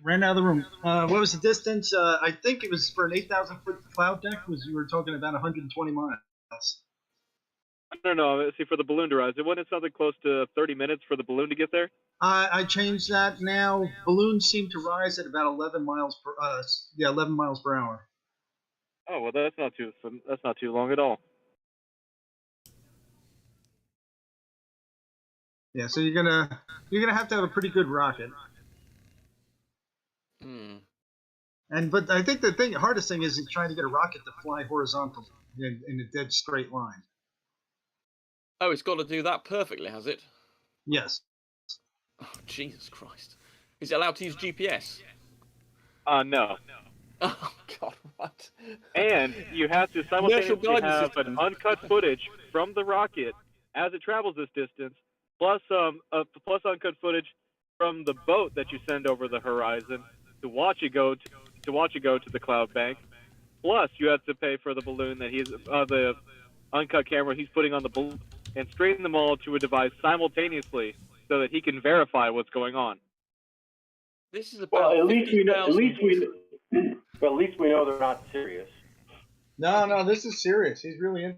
ran out of the room. What was the distance? I think it was for an 8,000-foot cloud deck. You were talking about 120 miles. I don't know. See, for the balloon to rise, it wasn't something close to 30 minutes for the balloon to get there. I changed that now. Balloons seem to rise at about 11 miles per 11 miles per hour. Oh well, that's not too long at all. Yeah, so you're gonna have to have a pretty good rocket. But I think the hardest thing is trying to get a rocket to fly horizontally in a dead straight line. Oh, it's got to do that perfectly, has it? Yes. Oh, Jesus Christ! Is it allowed to use GPS? No. Oh God, what? And you have to simultaneously have an uncut footage from the rocket as it travels this distance, plus uncut footage from the boat that you send over the horizon to watch it go to the cloud bank. Plus, you have to pay for the balloon that the uncut camera he's putting on the balloon, and straighten them all to a device simultaneously so that he can verify what's going on. This is about at least we know they're not serious. No, this is serious. He's really in.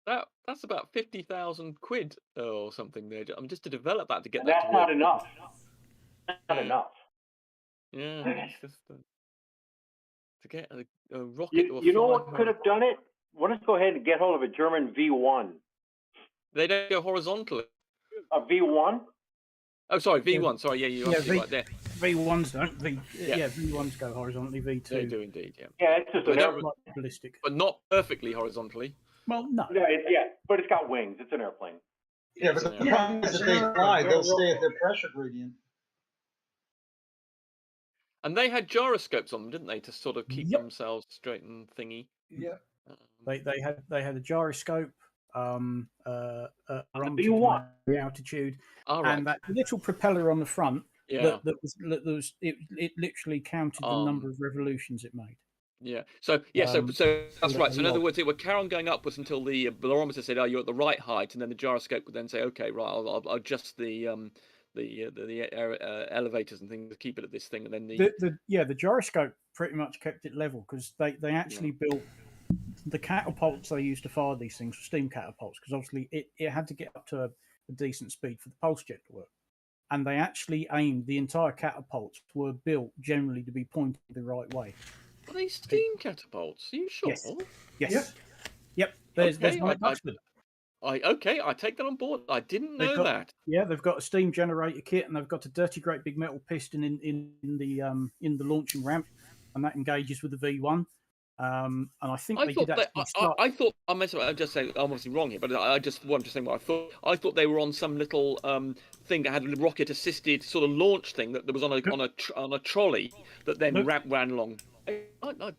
That's about 50,000 quid or something there. I'm just to develop that to get and that. That's not enough. Not enough. Yeah, it's just to get a rocket. You know what could have done it? Why don't you go ahead and get hold of a German V1? They don't go horizontally. A V1? Oh, sorry, V1. Sorry, yeah, you're absolutely right there. V1s don't. V1s go horizontally. V2. They do indeed. Yeah. Yeah, it's just ballistic, but not perfectly horizontally. Well, no. But it's got wings. It's an airplane. Yeah, but the problem is if they fly, they'll stay at their pressure gradient. And they had gyroscopes on them, didn't they, to sort of keep themselves straight and thingy? Yeah. They had a gyroscope. The V1 altitude, right. And that little propeller on the front. Yeah. It literally counted the number of revolutions it made. Yeah. So that's right. So in other words, it would carry on going upwards until the barometer said, "Oh, you're at the right height," and then the gyroscope would then say, "Okay, right, I'll adjust the elevators and things to keep it at this thing." And then the gyroscope pretty much kept it level because they actually built the catapults they used to fire these things were steam catapults because obviously it had to get up to a decent speed for the pulse jet to work. And they actually aimed the entire catapults were built generally to be pointed the right way. Are they steam catapults? Are you sure? Yes. Yep. There's one at Duxford. I take that on board. I didn't know that. Yeah, they've got a steam generator kit and they've got a dirty great big metal piston in the launching ramp, and that engages with the V1. And I think I thought I'm just saying I'm obviously wrong here, but I just wanted to say what I thought. I thought they were on some little thing that had a rocket assisted sort of launch thing that was on a trolley that then ran along. No,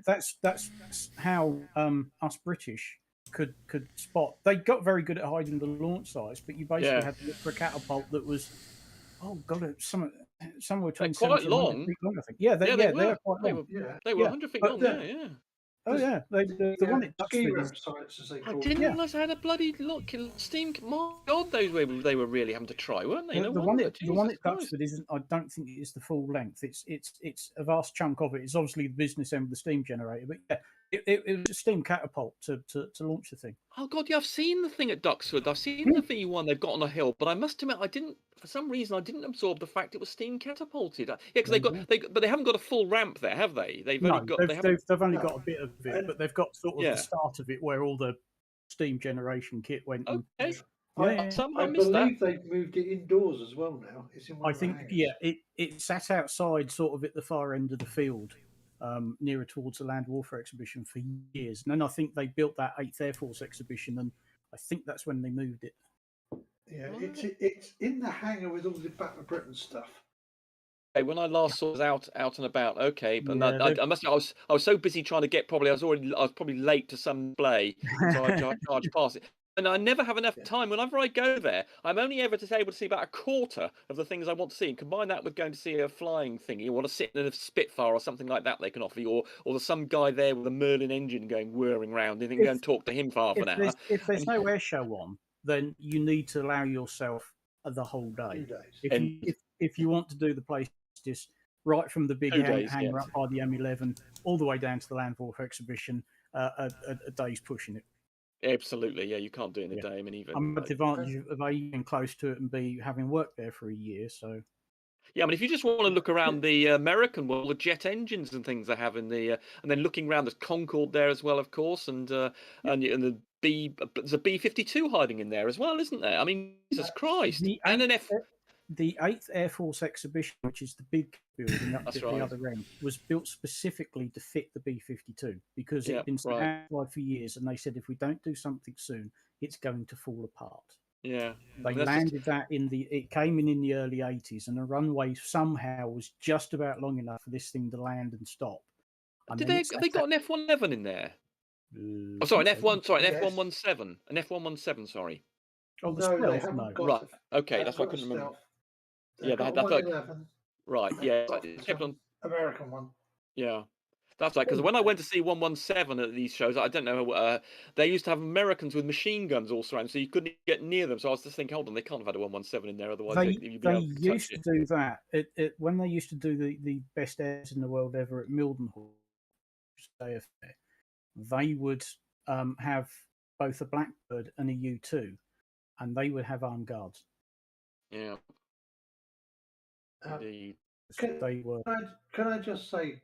that's how us British could spot. They got very good at hiding the launch sites, but you basically had to look for a catapult that was somewhere between quite long. Feet long, I think. Yeah, they were quite long. They were 100 feet long. Yeah. Oh yeah, the one at Duxford. I didn't realise I had a bloody steam. My God, they were really having to try, weren't they? The one at Duxford isn't. I don't think it is the full length. It's a vast chunk of it. It's obviously the business end of the steam generator, but yeah. It was a steam catapult to launch the thing. Oh God, yeah, I've seen the thing at Duxford. I've seen the V1 they've got on a hill, but I must admit, for some reason, I didn't absorb the fact it was steam catapulted. Yeah, because but they haven't got a full ramp there, have they? They've only got a bit of it, but they've got sort of the start of it where all the steam generation kit went. Okay. I believe they've moved it indoors as well now. It's in one it sat outside, sort of at the far end of the field. Nearer towards the Land Warfare exhibition for years. And then I think they built that 8th Air Force exhibition, and I think that's when they moved it. Yeah, it's in the hangar with all the Battle of Britain stuff. Okay, when I last saw it out and about, but I must. I was so busy trying to get. I was probably late to some display, so I charged past it. And I never have enough time. Whenever I go there, I'm only ever able to see about a quarter of the things I want to see. And combine that with going to see a flying thingy, or to sit in a Spitfire or something like that they can offer you, or there's some guy there with a Merlin engine whirring around, and you can go and talk to him for half an hour. If there's no air show on, then you need to allow yourself the whole day. 2 days. If you want to do the place just right from the big 2 days, hangar yes. up by the M11 all the way down to the Land Warfare exhibition, a day's pushing it. Absolutely, yeah. You can't do it in a Yeah. day. I mean, even I'm at the advantage of A, being close to it, and B, having worked there for a year. So yeah, I mean, if you just want to look around the American world, the jet engines and things they have in the, and then looking around, there's Concorde there as well, of course, and the there's a B-52 hiding in there as well, isn't there? I mean, Jesus Christ, and an F. The 8th Air Force exhibition, which is the big building up at the other end, was built specifically to fit the B-52 because it had been outside for years, and they said if we don't do something soon, it's going to fall apart. Yeah, they landed that it came in the early 80s, and the runway somehow was just about long enough for this thing to land and stop. And have they got an F-111 in there? Oh, sorry, an F1. Sorry, an F-117. An F-117. Sorry. Oh, the stealth, no. Right. Okay, that's what I couldn't remember. Yeah, that's like right. Yeah, kept on American one. Yeah, that's like because when I went to see 117 at these shows, I don't know. They used to have Americans with machine guns all surrounded, so you couldn't get near them. So I was just thinking, hold on, they can't have had a 117 in there, otherwise you'd be able to used to do that. When they used to do the best airs in the world ever at Mildenhall, they would have both a Blackbird and a U2, and they would have armed guards. Yeah. Indeed. Can I just say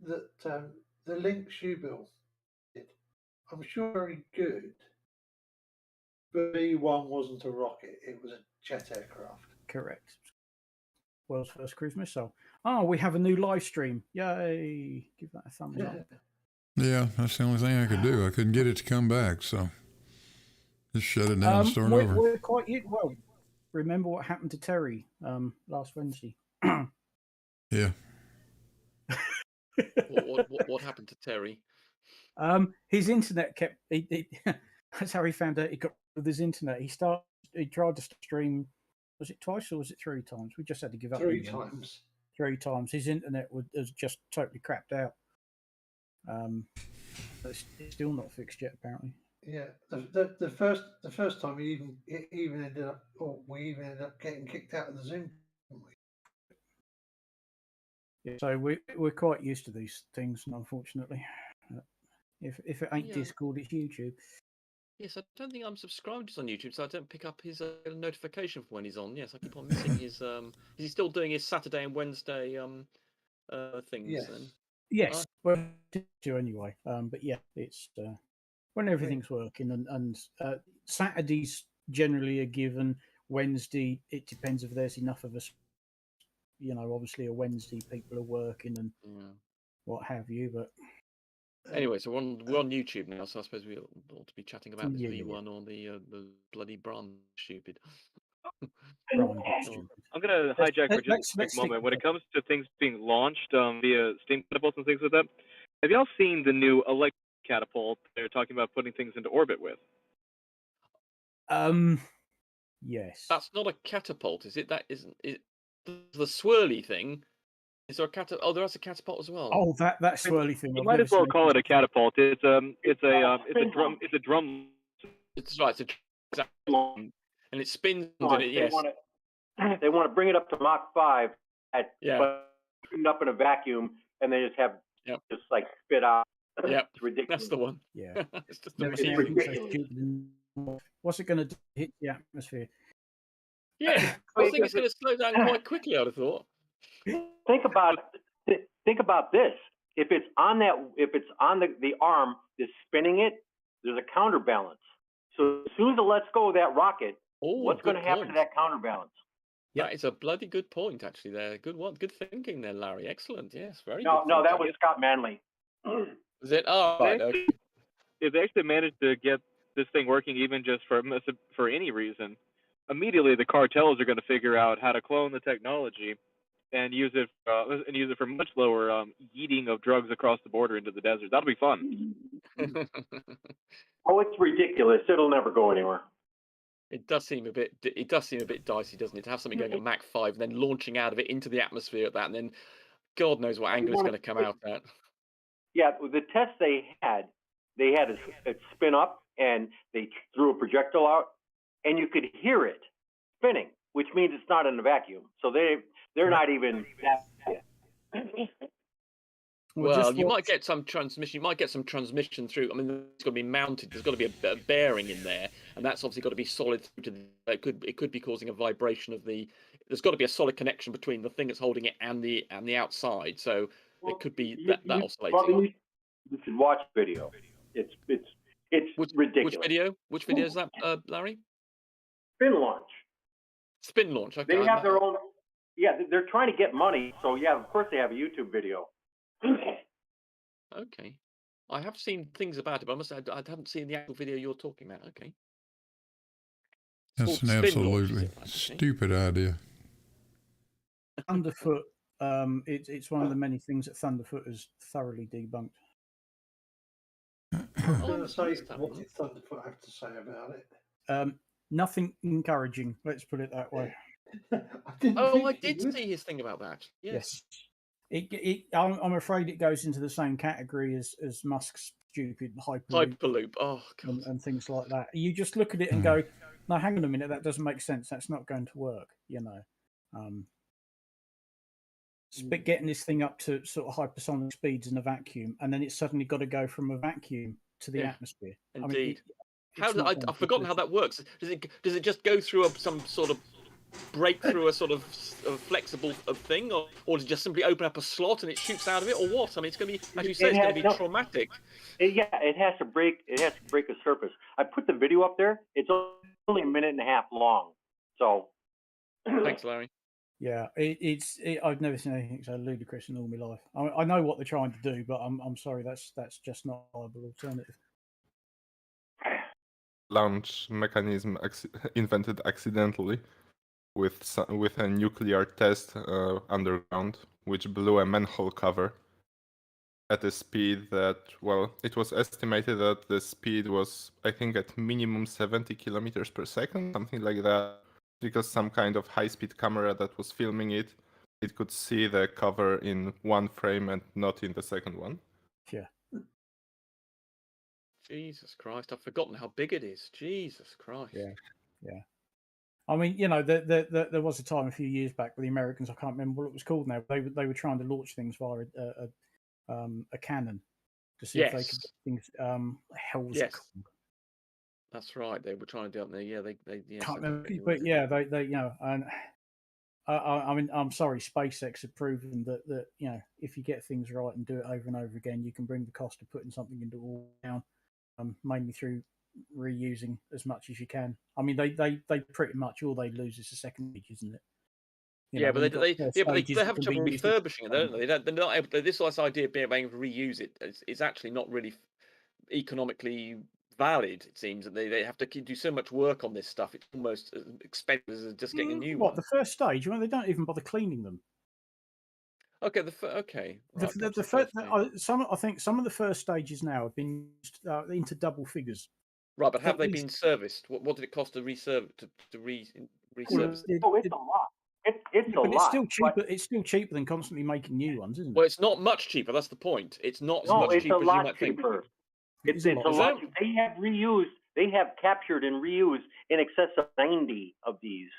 that the Lynx U-Bill, I'm sure very good, but B-1 wasn't a rocket; it was a jet aircraft. Correct. World's first cruise missile. Oh, we have a new live stream! Yay! Give that a thumbs up. Yeah, that's the only thing I could do. I couldn't get it to come back, so just shut it down and start over. We're quite well. Remember what happened to Terry last Wednesday? Yeah. What happened to Terry? His internet kept. That's how he found out he got with his internet. He tried to stream. Was it twice or was it 3 times? We just had to give up. 3 times. 3 times. His internet was just totally crapped out. It's still not fixed yet, apparently. Yeah, the first time we even ended up getting kicked out of the Zoom. Yeah, so we're quite used to these things, unfortunately. If it ain't Discord, it's YouTube. Yes, I don't think I'm subscribed to on YouTube, so I don't pick up his notification for when he's on. Yes, I keep on missing his. Is he still doing his Saturday and Wednesday things? Yes. Then? Yes, well, do anyway. But yeah, it's when everything's working, and Saturdays generally are given. Wednesday, it depends if there's enough of us. Obviously, a Wednesday people are working and what have you. But anyway, so we're on YouTube now, so I suppose we ought to be chatting about this V1 or the bloody Braun stupid. I'm going to hijack for just a quick moment. When it comes to things being launched via steam catapults and things like that, have y'all seen the new electric catapult they're talking about putting things into orbit with? Yes. That's not a catapult, is it? That isn't it. The swirly thing. Is there a catapult? Oh, there is a catapult as well. Oh, that swirly thing. You might as well call it a catapult. It's a drum. It's a drum. It's right. It's and it spins. Yes. They want to bring it up to Mach 5 but up in a vacuum, and they just have just like spit out. Yeah, it's ridiculous. That's the one. Yeah, it's just what's it going to do? Hit the atmosphere? Yeah, I think it's going to slow down quite quickly. I'd have thought. Think about this. If it's on the arm that's spinning it, there's a counterbalance. So as soon as it lets go of that rocket, what's going to happen to that counterbalance? Yeah, it's a bloody good point, actually. There, good one, good thinking there, Larry. Excellent. Yes, very. No, good no, that was Scott Manley. Is it? Oh, right. Okay. If they actually managed to get this thing working, even just for any reason, immediately the cartels are going to figure out how to clone the technology and use it for much lower yeeting of drugs across the border into the desert. That'll be fun. Oh, it's ridiculous. It'll never go anywhere. It does seem a bit dicey, doesn't it? To have something going at Mach 5 and then launching out of it into the atmosphere at that, and then God knows what angle it's going to come out at. Yeah, the test they had it spin up, and they threw a projectile out, and you could hear it spinning. which means it's not in a vacuum. So they're not even that yet. Well, you might get some transmission. You might get some transmission through. I mean, it's got to be mounted. There's got to be a bearing in there, and that's obviously got to be solid through to the. It could be causing a vibration of the. There's got to be a solid connection between the thing that's holding it and the outside. So it could be that oscillating. You should watch video. It's ridiculous. Which video? Which video is that, Larry? Spin launch. Spin launch. Okay. They have their own. Yeah, they're trying to get money. So yeah, of course they have a YouTube video. Okay. I have seen things about it, but I must say I haven't seen the actual video you're talking about. Okay. That's an absolutely stupid idea. Thunderfoot. It's one of the many things that Thunderfoot has thoroughly debunked. I'm going to say what did Thunderfoot have to say about it? Nothing encouraging. Let's put it that way. I did see his thing about that. Yes. I'm afraid it goes into the same category as Musk's stupid hyperloop. Oh, God. And things like that. You just look at it and go, no, hang on a minute, that doesn't make sense. That's not going to work. Getting this thing up to sort of hypersonic speeds in a vacuum, and then it's suddenly got to go from a vacuum to the atmosphere. Indeed. I've forgotten how that works. Does it just go through some sort of break through a sort of flexible thing, or does it just simply open up a slot and it shoots out of it, or what? I mean, it's going to be, as you say, it's going to be traumatic. It has to break. It has to break a surface. I put the video up there. It's only a minute and a half long. So. Thanks, Larry. Yeah, I've never seen anything so ludicrous in all my life. I know what they're trying to do, but I'm sorry, that's just not a viable alternative. Launch mechanism invented accidentally with a nuclear test underground, which blew a manhole cover at a speed that, well, it was estimated that the speed was, I think, at minimum 70 kilometers per second, something like that, because some kind of high-speed camera that was filming it could see the cover in one frame and not in the second one. Yeah. Jesus Christ, I've forgotten how big it is. Jesus Christ. Yeah. I mean, there was a time a few years back with the Americans. I can't remember what it was called now. They were trying to launch things via a cannon to see if they could get things. Hell's it called? That's right. They were trying to do it there. Yeah, they can't remember, but yeah, they and I mean, I'm sorry, SpaceX have proven that if you get things right and do it over and over again, you can bring the cost of putting something into orbit down, mainly through reusing as much as you can. I mean, they pretty much all they lose is the second stage, isn't it? But they have trouble refurbishing it, don't they? They're not able to, this idea of being able to reuse it is actually not really economically valid. It seems that they have to do so much work on this stuff. It's almost as expensive as just getting a new one. The first stage? Well, they don't even bother cleaning them. Okay, okay. Right, the first, I think some of the first stages now have been into double figures. Right, but have they been serviced? What did it cost to reservice? It's a lot. It's a lot. It's still cheaper. It's still cheaper than constantly making new ones, isn't it? Well, it's not much cheaper. That's the point. It's not as much cheaper as you might think. It's a lot. They have reused. They have captured and reused in excess of 90 of these.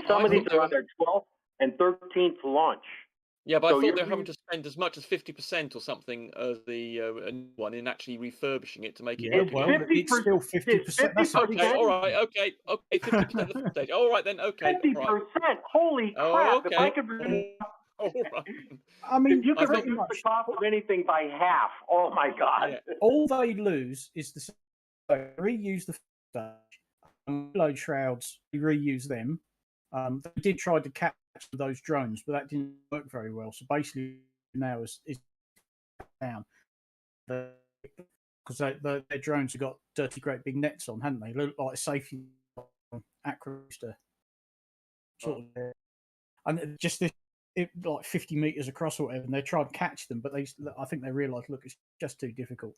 Some of these are on their 12th and 13th launch. Yeah, but I thought they're having to spend as much as 50% or something as the one in actually refurbishing it to make it. It's still 50%. Okay, all right, okay, 50% of the stage. All right then, okay. 50%. Holy crap! Okay. If I could. All right. I mean, if you could reduce the cost of anything by half. Oh my God! Yeah. All they lose is the reuse the stage, load shrouds. Reuse them. They did try to capture those drones, but that didn't work very well. So basically, now is down because their drones have got dirty, great big nets on, hadn't they? Look like a safety acroster sort of, and just this. Like 50 meters across or whatever, and they try to catch them, but I think they realised, look, it's just too difficult.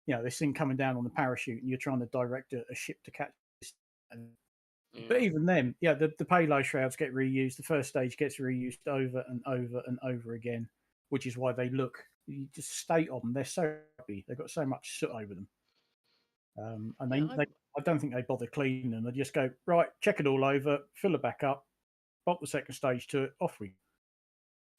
This thing coming down on the parachute, and you're trying to direct a ship to catch this. But even then, the payload shrouds get reused. The first stage gets reused over and over and over again, which is why they look. You just state on them; they're so happy. They've got so much soot over them, and I don't think they bother cleaning them. They just go, right, check it all over, fill it back up, pop the second stage to it, off we go.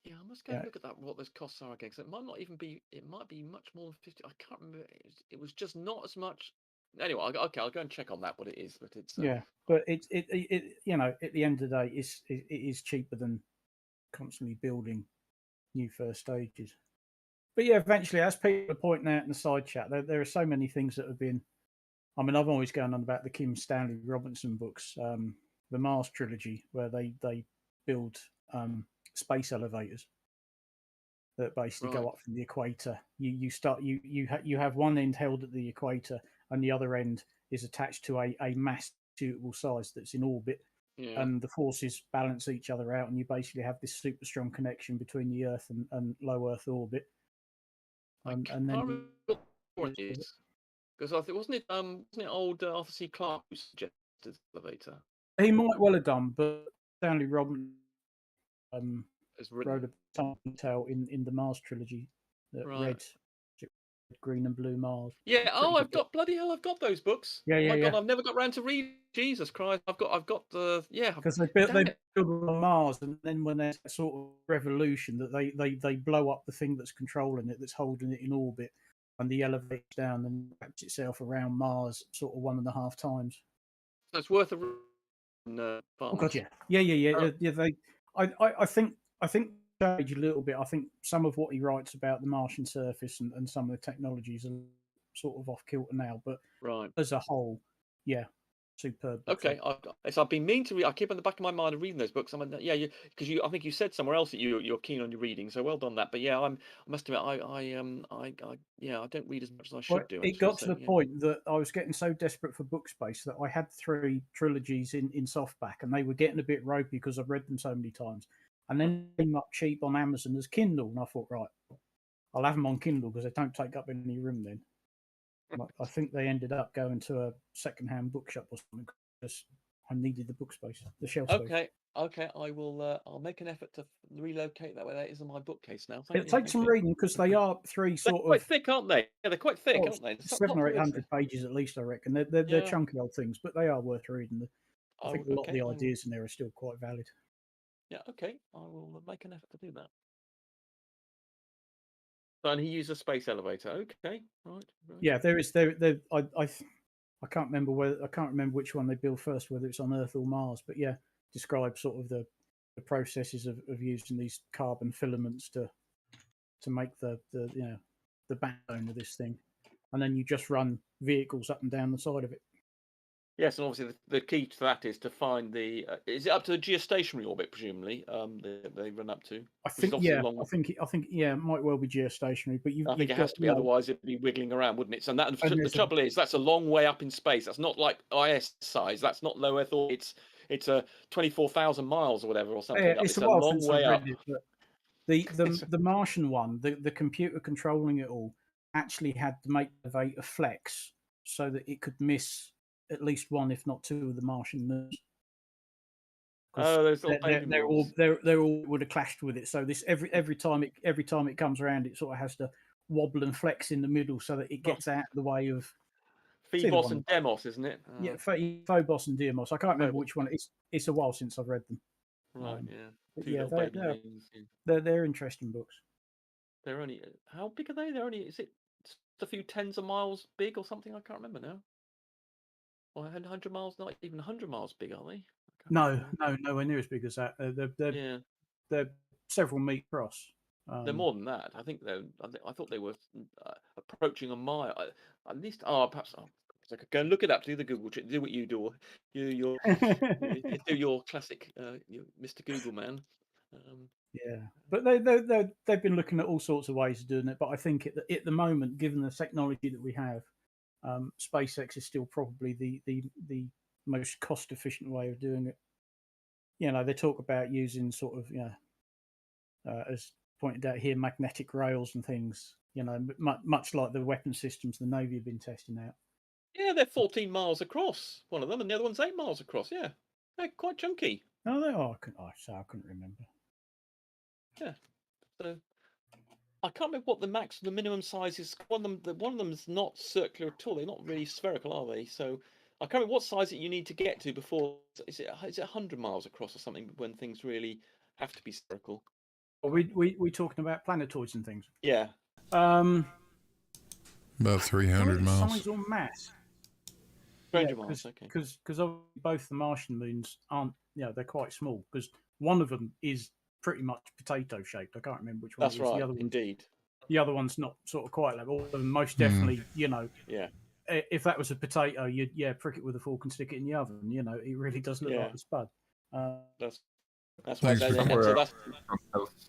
Yeah, I must go and look at that. What those costs are again, because it might not even be. It might be much more than 50. I can't remember. It was just not as much. Anyway, okay, I'll go and check on that what it is. But it's but it you know, at the end of the day, it is cheaper than constantly building new first stages. But yeah, eventually, as people are pointing out in the side chat, there are so many things that have been. I mean, I've always gone on about the Kim Stanley Robinson books, the Mars trilogy, where they build space elevators that basically go up from the equator. You have one end held at the equator, and the other end is attached to a mass suitable size that's in orbit, and the forces balance each other out, and you basically have this super strong connection between the Earth and low Earth orbit. And then what it is, because I think wasn't it old Arthur C. Clarke who suggested the elevator? He might well have done, but Stanley Robinson wrote a detail in the Mars trilogy that Red, Green, and Blue Mars. Yeah. I've got I've got those books. Yeah, oh my God, I've never got round to read. Jesus Christ, I've got the because they build on Mars, and then when there's a sort of revolution that they blow up the thing that's controlling it, that's holding it in orbit, and the elevator down and wraps itself around Mars sort of 1.5 times. So it's worth a. Oh God, yeah. I think change a little bit. I think some of what he writes about the Martian surface and some of the technologies are sort of off kilter now, but as a whole, yeah, superb. Okay, I've been meaning to read. I keep on the back of my mind of reading those books. I mean, because I think you said somewhere else that you're keen on your reading. So well done that. But yeah, I must admit, I don't read as much as I should do. It got to the point that I was getting so desperate for book space that I had 3 trilogies in softback, and they were getting a bit ropey because I've read them so many times. And then they came up cheap on Amazon as Kindle, and I thought, right, I'll have them on Kindle because they don't take up any room then. I think they ended up going to a second-hand bookshop or something because I needed the book space, the shelf space. Okay, I will. I'll make an effort to relocate that way. That is in my bookcase now. It takes some reading because they are 3 sort of quite thick, aren't they? Yeah, they're quite thick, aren't they? 700 or 800 pages at least, I reckon. They're chunky old things, but they are worth reading. I think a lot of the ideas in there are still quite valid. Yeah, okay. I will make an effort to do that. And he used a space elevator. Okay, right. Yeah, there is. I can't remember which one they built first, whether it's on Earth or Mars. But yeah, describe sort of the processes of using these carbon filaments to make the backbone of this thing, and then you just run vehicles up and down the side of it. Yes, and obviously the key to that is to find the. Is it up to the geostationary orbit? Presumably, they run up to. I think it might well be geostationary, but I think it has to be, otherwise it'd be wiggling around, wouldn't it? So the trouble is that's a long way up in space. That's not like IS size. That's not low Earth orbit. It's a 24,000 miles or whatever or something. It's a long way up. The Martian one, the computer controlling it all, actually had to make the elevator flex so that it could miss at least 1, if not 2, of the Martian moons. Those they're all would have clashed with it. So this every time it comes around, it sort of has to wobble and flex in the middle so that it gets out of the way of Phobos and Deimos, isn't it? Yeah, Phobos and Deimos. I can't remember which one. It's a while since I've read them. Right. Yeah. They're interesting books. They're only how big are they? They're only is it a few tens of miles big or something? I can't remember now. Or 100 miles, not even 100 miles big, are they? No, nowhere near as big as that. They're several meters across. They're more than that. I think I thought they were approaching a mile. At least, perhaps I could go and look it up. Do the Google trick. Do what you do. You do your classic, Mr. Google man. Yeah, but they've been looking at all sorts of ways of doing it. But I think at the moment, given the technology that we have, SpaceX is still probably the most cost efficient way of doing it. You know, they talk about using sort of, as pointed out here, magnetic rails and things. You know, much like the weapon systems the Navy have been testing out. Yeah, they're 14 miles across, one of them, and the other one's 8 miles across. Yeah, they're quite chunky. Oh, they are. I couldn't remember. Yeah, so I can't remember what the minimum size is. One of them is not circular at all. They're not really spherical, are they? So I can't remember what size that you need to get to before. Is it 100 miles across or something when things really have to be spherical? Are we talking about planetoids and things? Yeah. About 300 miles. Size or mass? 300 miles. Okay. Because both the Martian moons aren't. They're quite small. Because one of them is pretty much potato shaped. I can't remember which one. That's right. Indeed. The other one's not sort of quite like. All of them most definitely. Yeah. If that was a potato, you'd prick it with a fork and stick it in the oven. It really does look like a spud. That's why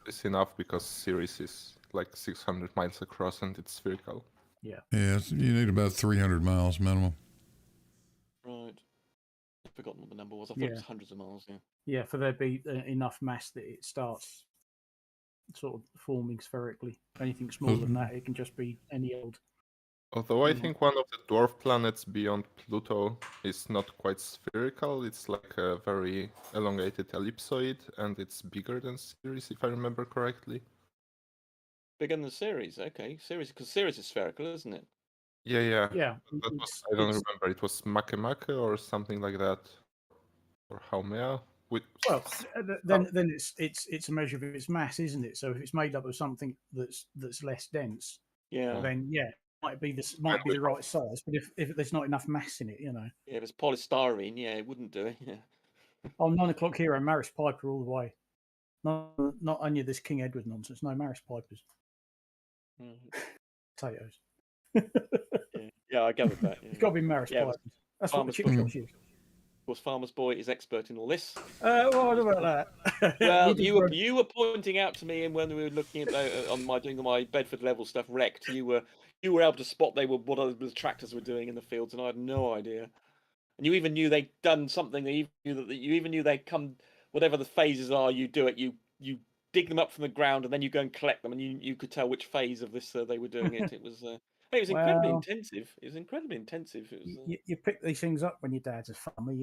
it's enough because Ceres is like 600 miles across and it's spherical. Yeah. Yeah, you need about 300 miles minimum. Right. I've forgotten what the number was. I thought it was hundreds of miles. Yeah. Yeah, for there be enough mass that it starts sort of forming spherically. Anything smaller than that, it can just be any old. Although I think one of the dwarf planets beyond Pluto is not quite spherical, it's like a very elongated ellipsoid, and it's bigger than Ceres, if I remember correctly. Bigger than Ceres, okay. Ceres, because Ceres is spherical, isn't it? Yeah. Yeah. I don't remember. It was Makemake or something like that, or Haumea. Well, then it's a measure of its mass, isn't it? So if it's made up of something that's less dense, then it might be the right size. But if there's not enough mass in it, Yeah, if it's polystyrene, it wouldn't do it. Yeah. Oh, 9 o'clock hero, Maris Piper all the way. Not only this King Edward nonsense. No, Maris Pipers. Potatoes. Yeah, I gathered that. Yeah. It's got to be Maris Pipers. That's what the chip shops use. Of course, Farmer's Boy is expert in all this. What about that? Well, you were pointing out to me, and when we were looking at doing my Bedford level stuff wrecked, you were able to spot what other tractors were doing in the fields, and I had no idea. And you even knew they'd done something. You even knew they'd come. Whatever the phases are, you do it. You dig them up from the ground, and then you go and collect them, and you could tell which phase of this they were doing it. It was incredibly intensive. It was incredibly intensive. It was, you pick these things up when your dad's a farmer,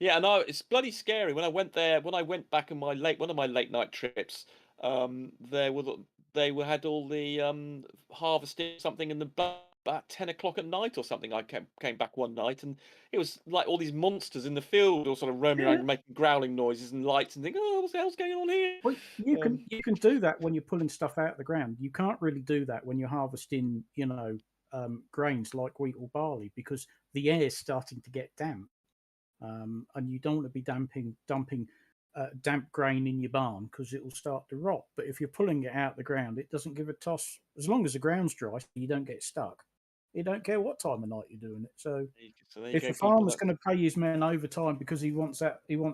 Yeah, and it's bloody scary. When I went back in one of my late night trips, they had all the harvesting something in about 10 o'clock at night or something. I came back one night, and it was like all these monsters in the field, all sort of roaming around, making growling noises and lights, and thinking, "Oh, what the hell's going on here?" Well, you can do that when you're pulling stuff out of the ground. You can't really do that when you're harvesting, grains like wheat or barley, because the air's starting to get damp, and you don't want to be dumping damp grain in your barn because it will start to rot. But if you're pulling it out of the ground, it doesn't give a toss as long as the ground's dry, so you don't get stuck. You don't care what time of night you're doing it. So if the farmer's going to pay his men overtime because he wants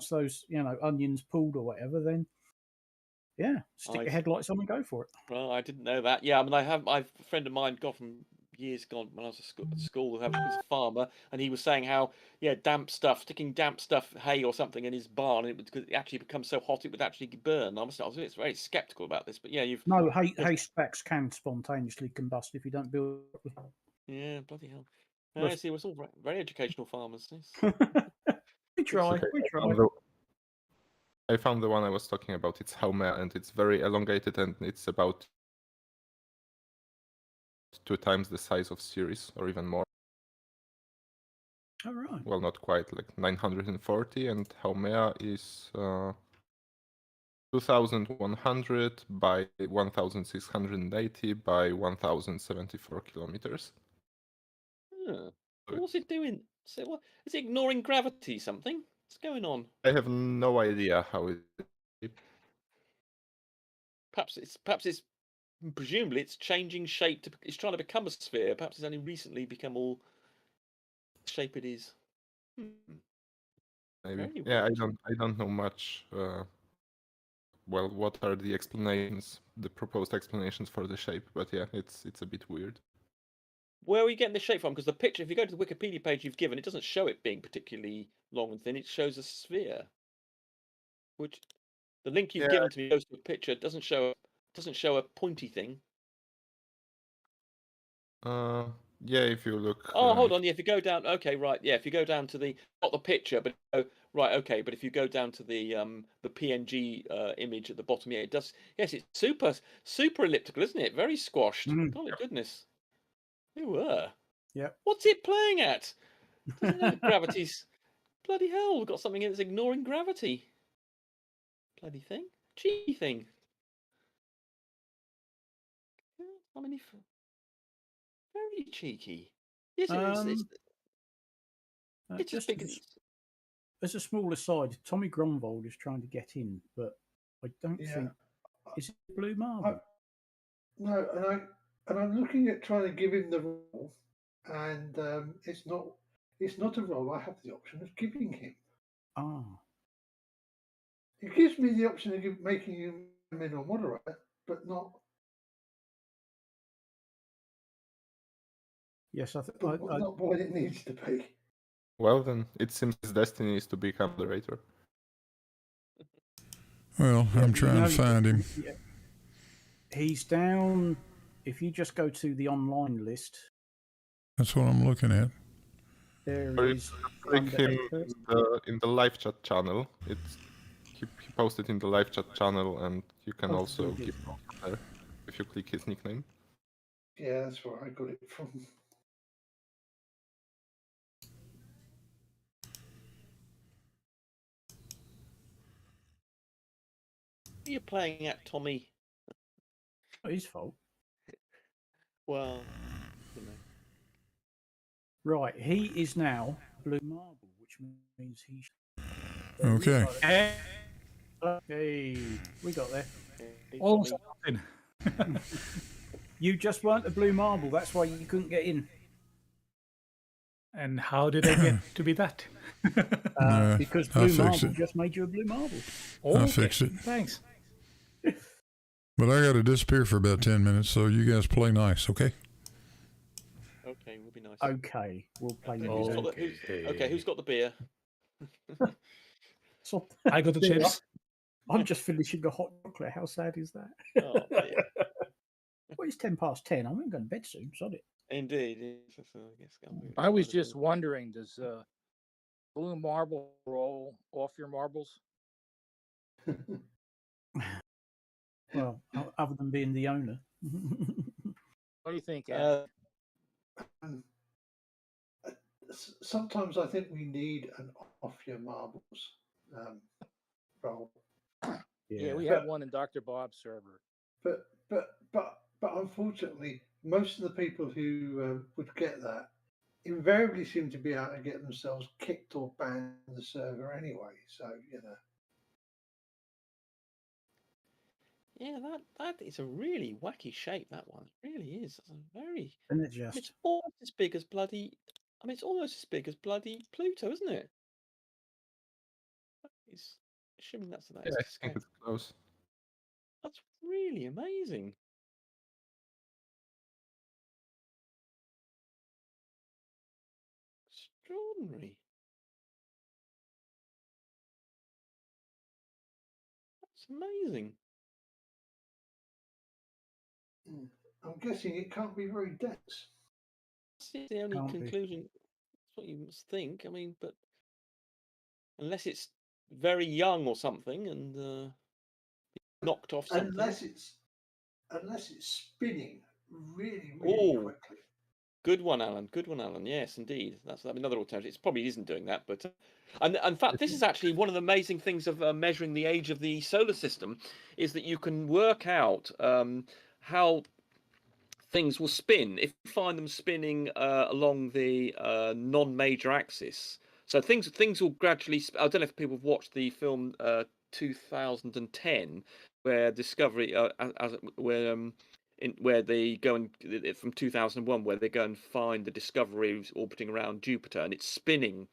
those onions pulled or whatever, then stick your headlights on and go for it. Well, I didn't know that. Yeah, I mean, I have a friend of mine got from years gone when I was at school, who was a farmer, and he was saying how sticking damp stuff, hay or something in his barn, it would actually become so hot it would actually burn. I was very skeptical about this, but hay stacks can spontaneously combust if you don't build. Yeah, bloody hell! I see. We're all very educational farmers. We try. I found the one I was talking about. It's Haumea, and it's very elongated, and it's about 2 times the size of Ceres, or even more. All right. Well, not quite, like 940, and Haumea is 2,100 by 1,680 by 1,074 kilometers. What's it doing? So what is it ignoring gravity? Something? What's going on? I have no idea how it. Perhaps it's presumably it's changing shape. It's trying to become a sphere. Perhaps it's only recently become all the shape it is. Maybe. Yeah, I don't know much. Well, what are the explanations, the proposed explanations for the shape? But yeah, it's a bit weird. Where are we getting the shape from? Because the picture, if you go to the Wikipedia page you've given, it doesn't show it being particularly long and thin. It shows a sphere. Which the link you've given to me goes to a picture. It doesn't show a pointy thing. Yeah, if you look. Oh, hold on. Yeah, if you go down. Okay, right. Yeah, if you go down to not the picture, but right. Okay, but if you go down to the PNG image at the bottom, it does. Yes, it's super elliptical, isn't it? Very squashed. Golly goodness. They were. Yeah. What's it playing at? Doesn't know gravity's bloody hell. We've got something that's ignoring gravity. Bloody thing, cheeky thing. I mean, very cheeky. Yes, it's just as big as a small aside, Tommy Grunwald is trying to get in, but I don't think is it Blue Marble. No, and I'm looking at trying to give him the role, and it's not a role I have the option of giving him. Ah. It gives me the option of making him admin or moderator, but not. Yes, not what it needs to be. Well, then it seems his destiny is to become moderator. Well, I'm trying to find him. He's down. If you just go to the online list, that's what I'm looking at. There is. Click him in the live chat channel. He posted in the live chat channel, and you can also give him there if you click his nickname. Yeah, that's where I got it from. What are you playing at, Tommy? Not his fault. Well, you know. Right, he is now Blue Marble, which means he's okay. Hey, we got there. Almost nothing. You just weren't a Blue Marble. That's why you couldn't get in. And how did I get to be that? Because Blue Marble just made you a Blue Marble. I'll fix it. Thanks. But I got to disappear for about 10 minutes, so you guys play nice, okay? Okay, we'll be nice. Okay, we'll play nice. Who's got the beer? So, I got the chips. I'm just finishing a hot chocolate. How sad is that? Oh, yeah. Well, it's 10:10. I'm going to bed soon. Sod it. Indeed. I was just wondering, does Blue Marble roll off your marbles? Well, other than being the owner. What do you think? Sometimes I think we need an off your marbles role. Yeah, we have one in Dr. Bob's server. But unfortunately, most of the people who would get that invariably seem to be able to get themselves kicked or banned from the server anyway. So Yeah, that is a really wacky shape. That one it really is. It's very. Isn't it just? It's almost as big as bloody. I mean, it's almost as big as bloody Pluto, isn't it? It's assuming that's that. Yeah, I think it's close. That's really amazing. Extraordinary. That's amazing. I'm guessing it can't be very dense. That's the only conclusion. That's what you must think. I mean, but unless it's very young or something and knocked off something. Unless it's spinning really quickly. Good one, Alan. Good one, Alan. Yes, indeed. That's another alternative. It probably isn't doing that, but and in fact, this is actually one of the amazing things of measuring the age of the solar system, is that you can work out how things will spin if you find them spinning along the non-major axis. So things will gradually. I don't know if people have watched the film 2010, where Discovery, where they go and from 2001, where they go and find the Discovery orbiting around Jupiter, and it's spinning.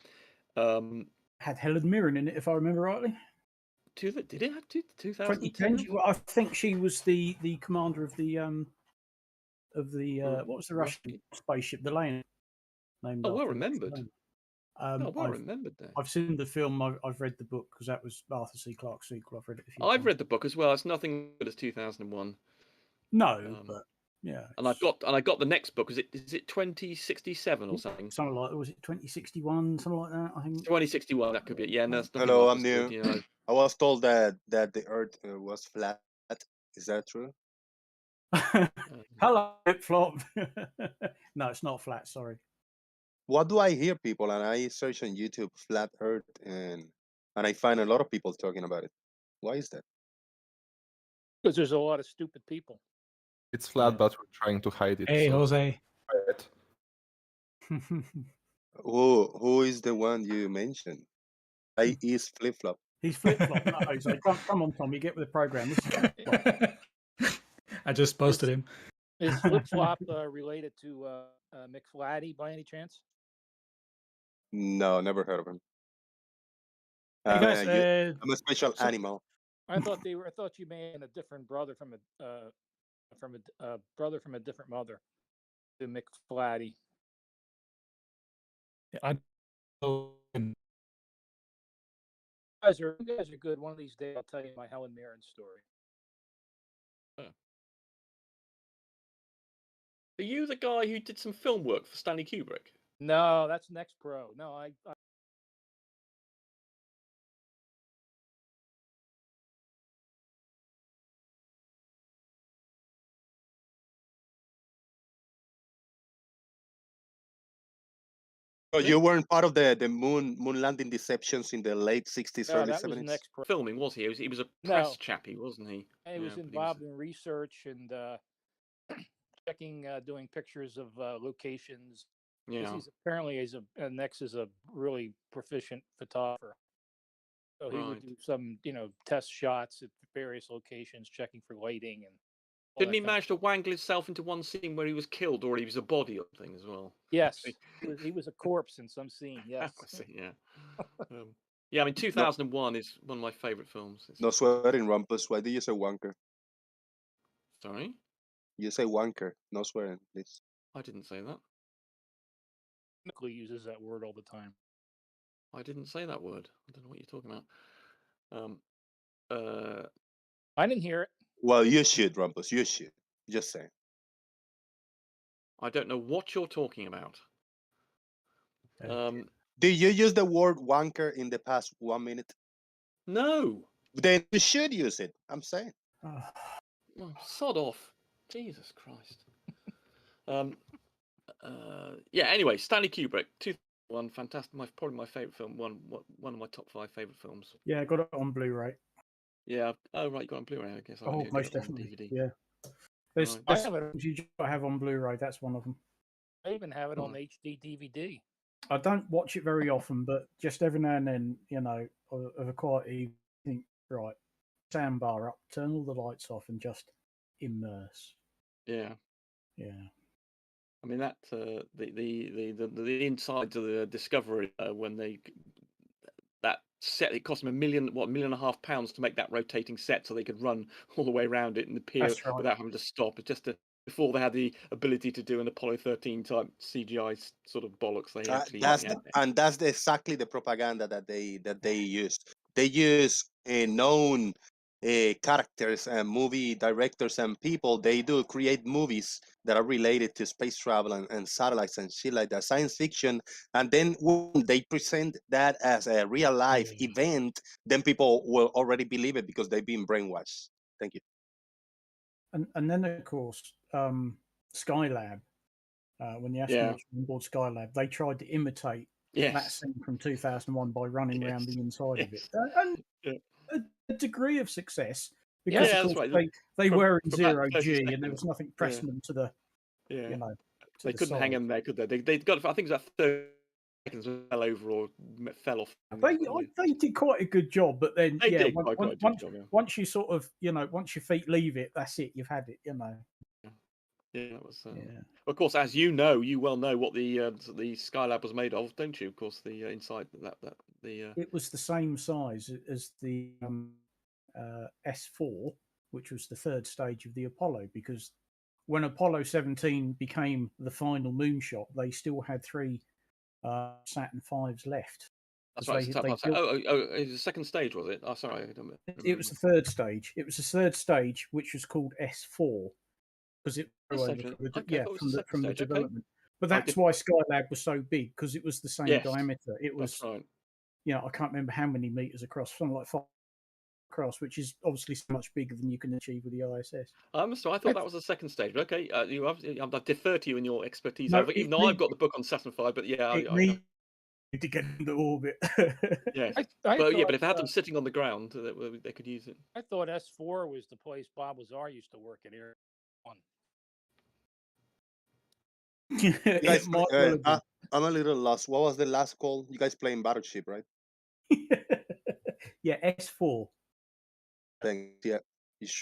Had Helen Mirren in it, if I remember rightly. Did it have 2010? Well, I think she was the commander of the what was the Russian spaceship, the Lenin. Oh, well remembered. Well remembered there. I've seen the film. I've read the book because that was Arthur C. Clarke's sequel. I've read it a few times. I've read the book as well. It's nothing good as 2001. No, but yeah. And I got the next book. Is it 2067 or something? Something like, was it 2061? Something like that. I think 2061. That could be it. Yeah. No, hello, I'm new. You know. I was told that the Earth was flat. Is that true? Hello, flip flop. No, it's not flat. Sorry. what do I hear people? And I search on YouTube flat Earth, and I find a lot of people talking about it. Why is that? Because there's a lot of stupid people. It's flat, but we're trying to hide it. Hey, so Jose. quiet. Who is the one you mentioned? I is flip flop. He's flip flop. No, Jose. Come on, Tommy, get with the program. This is flip-flop. I just posted him. Is flip flop related to McFlatty by any chance? No, never heard of him. Hey guys, I'm a special animal. I thought they were. I thought you may have a different brother from a brother from a different mother. The McFlatty. I You guys are good. One of these days, I'll tell you my Helen Mirren story. Are you the guy who did some film work for Stanley Kubrick? No, that's Next Pro. No, I Oh, you weren't part of the moon landing deceptions in the late 60s, no, early that was 70s? Next Pro. Filming, was he? He was a No. press chappie, wasn't he? And he was involved in research and checking, doing pictures of locations. Yeah. He's apparently Nex is a really proficient photographer. So he would do some, test shots at various locations, checking for lighting and. Didn't he manage to wangle himself into one scene where he was killed, or he was a body or thing as well? Yes, he was a corpse in some scene. Yes. Yeah. Yeah, I mean, 2001 is one of my favourite films. No swearing, Rumpus. Why do you say wanker? Sorry? You say wanker. No swearing, please. I didn't say that. Nicholas uses that word all the time. I didn't say that word. I don't know what you're talking about. I didn't hear it. Well, you should, Rumpus. You should. Just saying. I don't know what you're talking about. Did you use the word wanker in the past 1 minute? No. Then you should use it. I'm saying. Oh, sod off. Jesus Christ. Yeah, anyway, Stanley Kubrick, 2001, fantastic. Probably my favourite film. One of my top 5 favourite films. Yeah, I got it on Blu-ray. Yeah. Oh, right, you got it on Blu-ray, I guess. Oh, most definitely. DVD. Yeah. There's I you have on Blu-ray. That's one of them. I even have it on HD DVD. I don't watch it very often, but just every now and then, of a quiet evening, think, right, soundbar up, turn all the lights off, and just immerse. Yeah. Yeah. I mean that the insides of the Discovery when that set, it cost them £1.5 million to make that rotating set so they could run all the way around it in the pier without having to stop. It's just before they had the ability to do an Apollo 13 type CGI sort of bollocks. They actually that's exactly the propaganda that they used. They use known characters and movie directors and people. They do create movies that are related to space travel and satellites and shit like that, science fiction. And then when they present that as a real life event, then people will already believe it because they've been brainwashed. Thank you. And then of course, Skylab. When the astronauts were on board Skylab, they tried to imitate that scene from 2001 by running around the inside of it, and a degree of success because of course, they were in zero G, and there was nothing pressing them to the, they couldn't hang in there, could they? They got, I think it was about 30 seconds, fell over or fell off. They did quite a good job, but then once you sort of, once your feet leave it, that's it. You've had it, Yeah, it was. Of course, as you know, you well know what the Skylab was made of, don't you? Of course, the inside it was the same size as the S4, which was the third stage of the Apollo. Because when Apollo 17 became the final moonshot, they still had 3 Saturn V's left. That's right. It was the second stage, was it? Oh, sorry, it was the third stage. It was the third stage, which was called S4. Because it from the development, but that's why Skylab was so big, because it was the same diameter. It was, I can't remember how many meters across, something like across, which is obviously so much bigger than you can achieve with the ISS. So I thought that was the second stage. But okay, I defer to you in your expertise. No, Even though I've got the book on Saturn V, but yeah, it needs to get into orbit. Yes, I but thought, if I had them sitting on the ground, they could use it. I thought S4 was the place Bob Lazar used to work at Air One. Guys, I'm a little lost. What was the last call? You guys playing Battleship, right? Yeah, S4. Thanks. Yeah,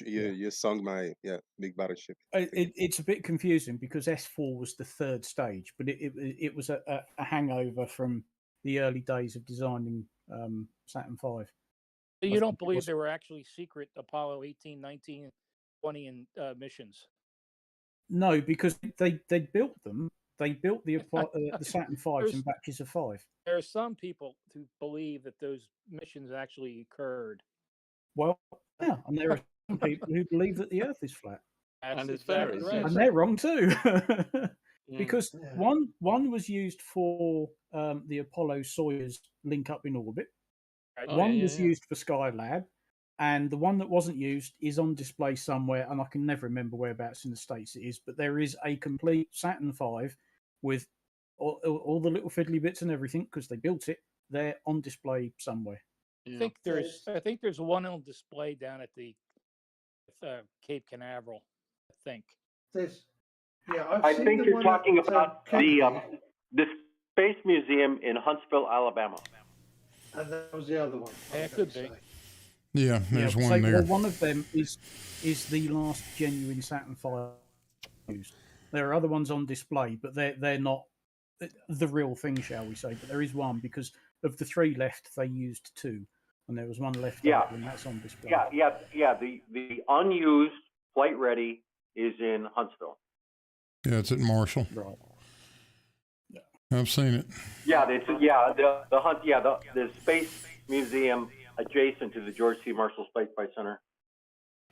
you sung my big Battleship. It's a bit confusing because S4 was the third stage, but it was a hangover from the early days of designing Saturn V. So you don't believe there were actually secret Apollo 18, 19, 20 and missions? No, because they built them. They built the Saturn V's in batches of 5. There are some people who believe that those missions actually occurred. Well, yeah, and there are some people who believe that the Earth is flat. And it's fairies, right. And they're wrong too. Because one was used for the Apollo Soyuz link up in orbit. One was used for Skylab, and the one that wasn't used is on display somewhere, and I can never remember whereabouts in the States it is, but there is a complete Saturn V with all the little fiddly bits and everything, because they built it. They're on display somewhere. I think there's one on display down at the Cape Canaveral. I think. I think you're talking about the Space Museum in Huntsville, Alabama. And that was the other one. Yeah, it could be. Yeah, there's one there. Well, one of them is the last genuine Saturn V used. There are other ones on display, but they're not the real thing, shall we say? But there is one, because of the 3 left, they used 2, and there was one left over, and that's on display. Yeah. The unused flight ready is in Huntsville. Yeah, it's at Marshall. Right. Yeah. I've seen it. Yeah, the Space Museum adjacent to the George C. Marshall Space Flight Center.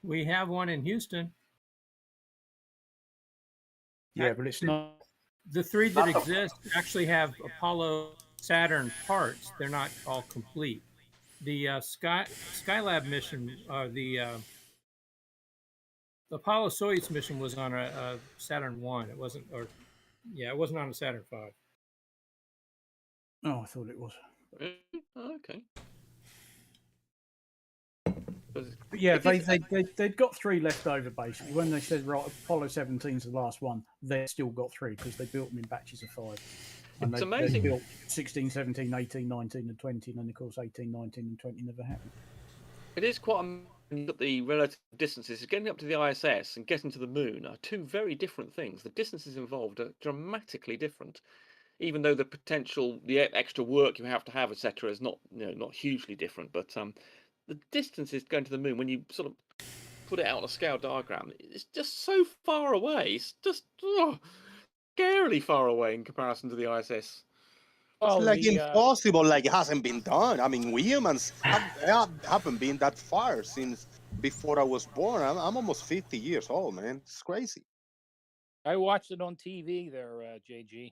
We have one in Houston. Yeah, but it's not. The 3 that exist actually have Apollo Saturn parts. They're not all complete. The Skylab mission, the Apollo Soyuz mission was on a Saturn 1. It wasn't, it wasn't on a Saturn 5. Oh, I thought it was. Okay. But yeah, they'd got 3 left over, basically. When they said, right, Apollo 17's the last one, they've still got 3, because they built them in batches of 5. And it's amazing. They built 16, 17, 18, 19, and 20, and then, of course, 18, 19, and 20 never happened. It is quite amazing that the relative distances, getting up to the ISS and getting to the moon, are 2 very different things. The distances involved are dramatically different, even though the potential, the extra work you have to have, etc., is not hugely different. But the distances going to the moon, when you sort of put it out on a scale diagram, it's just so far away. It's just scarily far away in comparison to the ISS. It's like impossible, like it hasn't been done. I mean, we humans haven't been that far since before I was born. I'm almost 50 years old, man. It's crazy. I watched it on TV there, JG.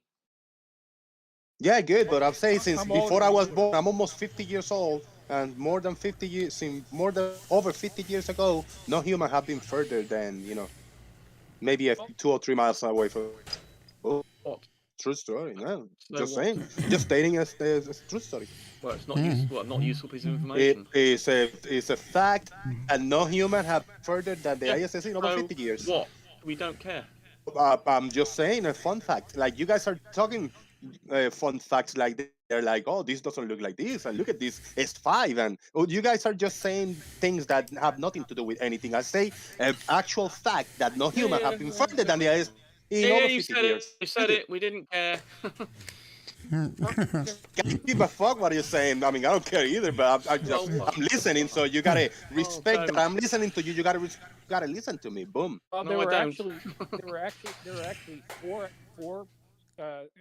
Yeah, good, but I'm saying since before I was born, I'm almost 50 years old, and more than 50 years, over 50 years ago, no human have been further than, maybe 2 or 3 miles away from. Oh, what? True story. No, just saying, just stating as a true story. Well, it's not not useful piece of information. It's a fact, and no human have further than the ISS in over 50 years. What? We don't care. I'm just saying a fun fact. Like, you guys are talking fun facts like they're like, oh, this doesn't look like this, and look at this S5, and you guys are just saying things that have nothing to do with anything. I say an actual fact that no human have been further than the ISS in over 50 years. You said it. We didn't care. Can't give a fuck what you're saying. I mean, I don't care either, but I'm listening, so you gotta respect that I'm listening to you. You gotta listen to me. Boom. Well, there were actually 4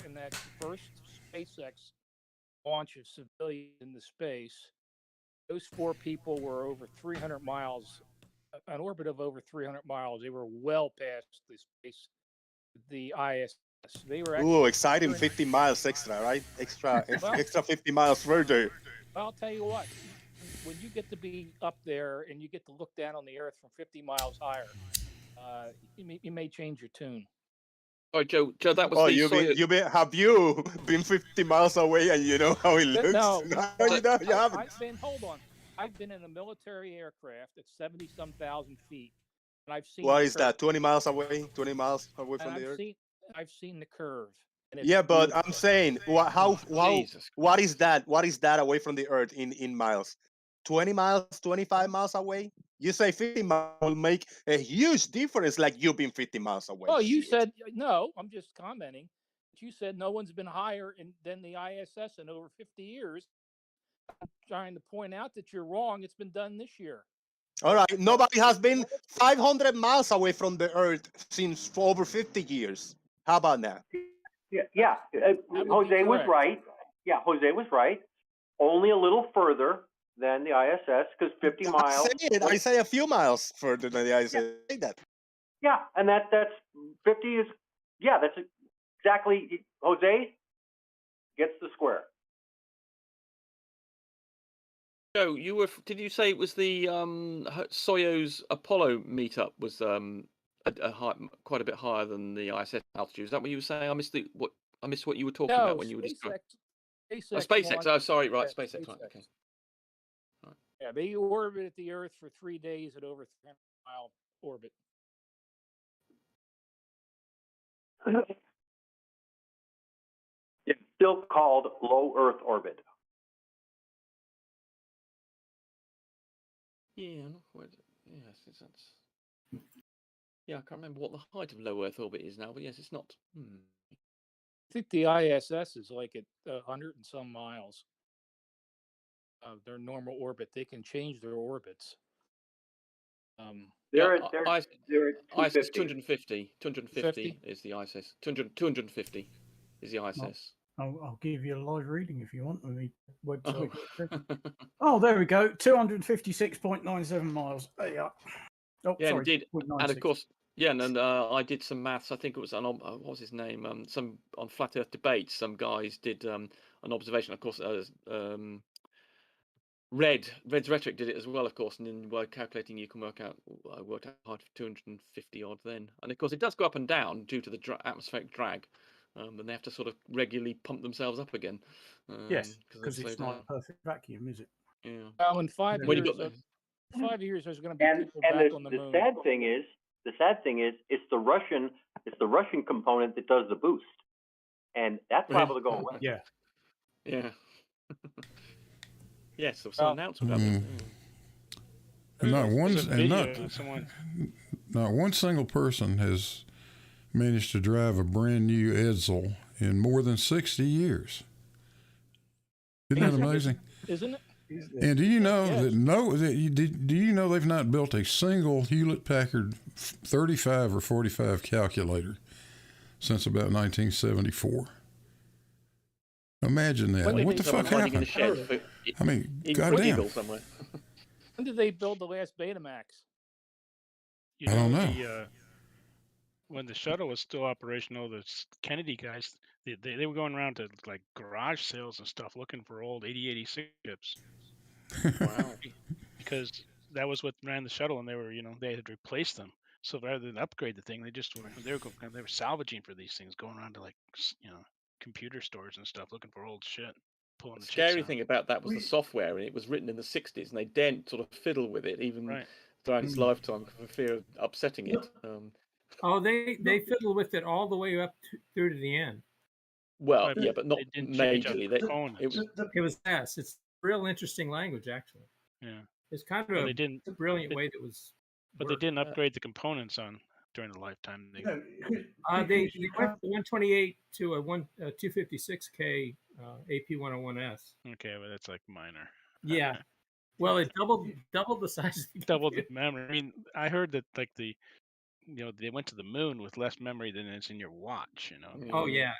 in that first SpaceX launch of civilians into space. Those 4 people were over 300 miles, an orbit of over 300 miles. They were well past the ISS. They were actually exciting 50 miles extra, right? Extra 50 miles further. I'll tell you what, when you get to be up there and you get to look down on the Earth from 50 miles higher, you may change your tune. Oh, Joe, that was Oh, have you been 50 miles away and you know how it looks? No, you haven't. I've been in a military aircraft at 70-some thousand feet, and I've seen. What is that? 20 miles away? 20 miles away from the Earth? I've seen the curve. Yeah, but I'm saying, what is that? What is that away from the Earth in miles? 20 miles, 25 miles away? You say 50 miles will make a huge difference, like you've been 50 miles away. Oh, you said no. I'm just commenting. You said no one's been higher than the ISS in over 50 years. I'm trying to point out that you're wrong. It's been done this year. All right. Nobody has been 500 miles away from the Earth since for over 50 years. How about that? Yeah. Jose was right. Yeah, Jose was right. Only a little further than the ISS, because 50 miles. I say a few miles further than the ISS. Yeah. I say that. Yeah, and that's 50 is. Yeah, that's exactly. Jose gets the square. Joe, did you say it was the Soyuz Apollo meetup was quite a bit higher than the ISS altitude? Is that what you were saying? I missed what you were talking about when you were describing. SpaceX. Oh, sorry, right, SpaceX. Right, okay. Right. Yeah, they orbited the Earth for 3 days at over 300-mile orbit. It's still called low Earth orbit. Yeah, yeah, I can't remember what the height of low Earth orbit is now, but yes, it's not. I think the ISS is like at 100 and some miles of their normal orbit. They can change their orbits. They're at 250. 250 is the ISS. 250 is the ISS. I'll give you a live reading if you want. Website. Oh, there we go. 256.97 miles. There you are. Oh, yeah, sorry. Indeed. And of course, yeah, and I did some maths. I think it was what was his name? Some on Flat Earth debates. Some guys did an observation. Of course, Red's Rhetoric did it as well, of course, and then by calculating you can work out height of 250 odd then. And of course it does go up and down due to the atmospheric drag, and they have to sort of regularly pump themselves up again. Yes, because it's not a perfect vacuum, is it? Yeah. Well, in 5 years, there's going to be people back on the moon. The sad thing is, it's the Russian component that does the boost, and that's liable to go away. Yeah. Yeah. Yes, there was an announcement of it. And not one single person has managed to drive a brand new Edsel in more than 60 years. Isn't that amazing? Isn't it? And do you know do you know they've not built a single Hewlett-Packard 35 or 45 calculator since about 1974? Imagine that. What the fuck happened? I mean, goddamn. When did they build the last Betamax? I don't know. When the shuttle was still operational, the Kennedy guys, they were going around to like garage sales and stuff looking for old 8086 chips. Wow. Because that was what ran the shuttle, and they had replaced them. So rather than upgrade the thing, they were salvaging for these things, going around to computer stores and stuff looking for old shit. Pulling the scary thing about that was the software, and it was written in the 60s, and they daren't sort of fiddle with it even throughout its lifetime for fear of upsetting it. They fiddle with it all the way up through to the end. Well, yeah, but not majorly. It was S. It's real interesting language, actually. Yeah, it's kind of a brilliant way that was. But they didn't upgrade the components during the lifetime. They went from 128 to a 256K AP101S. Okay, well that's like minor. Yeah, well, it doubled the size. Doubled the memory. I mean, I heard that they went to the moon with less memory than is in your watch. Oh yeah.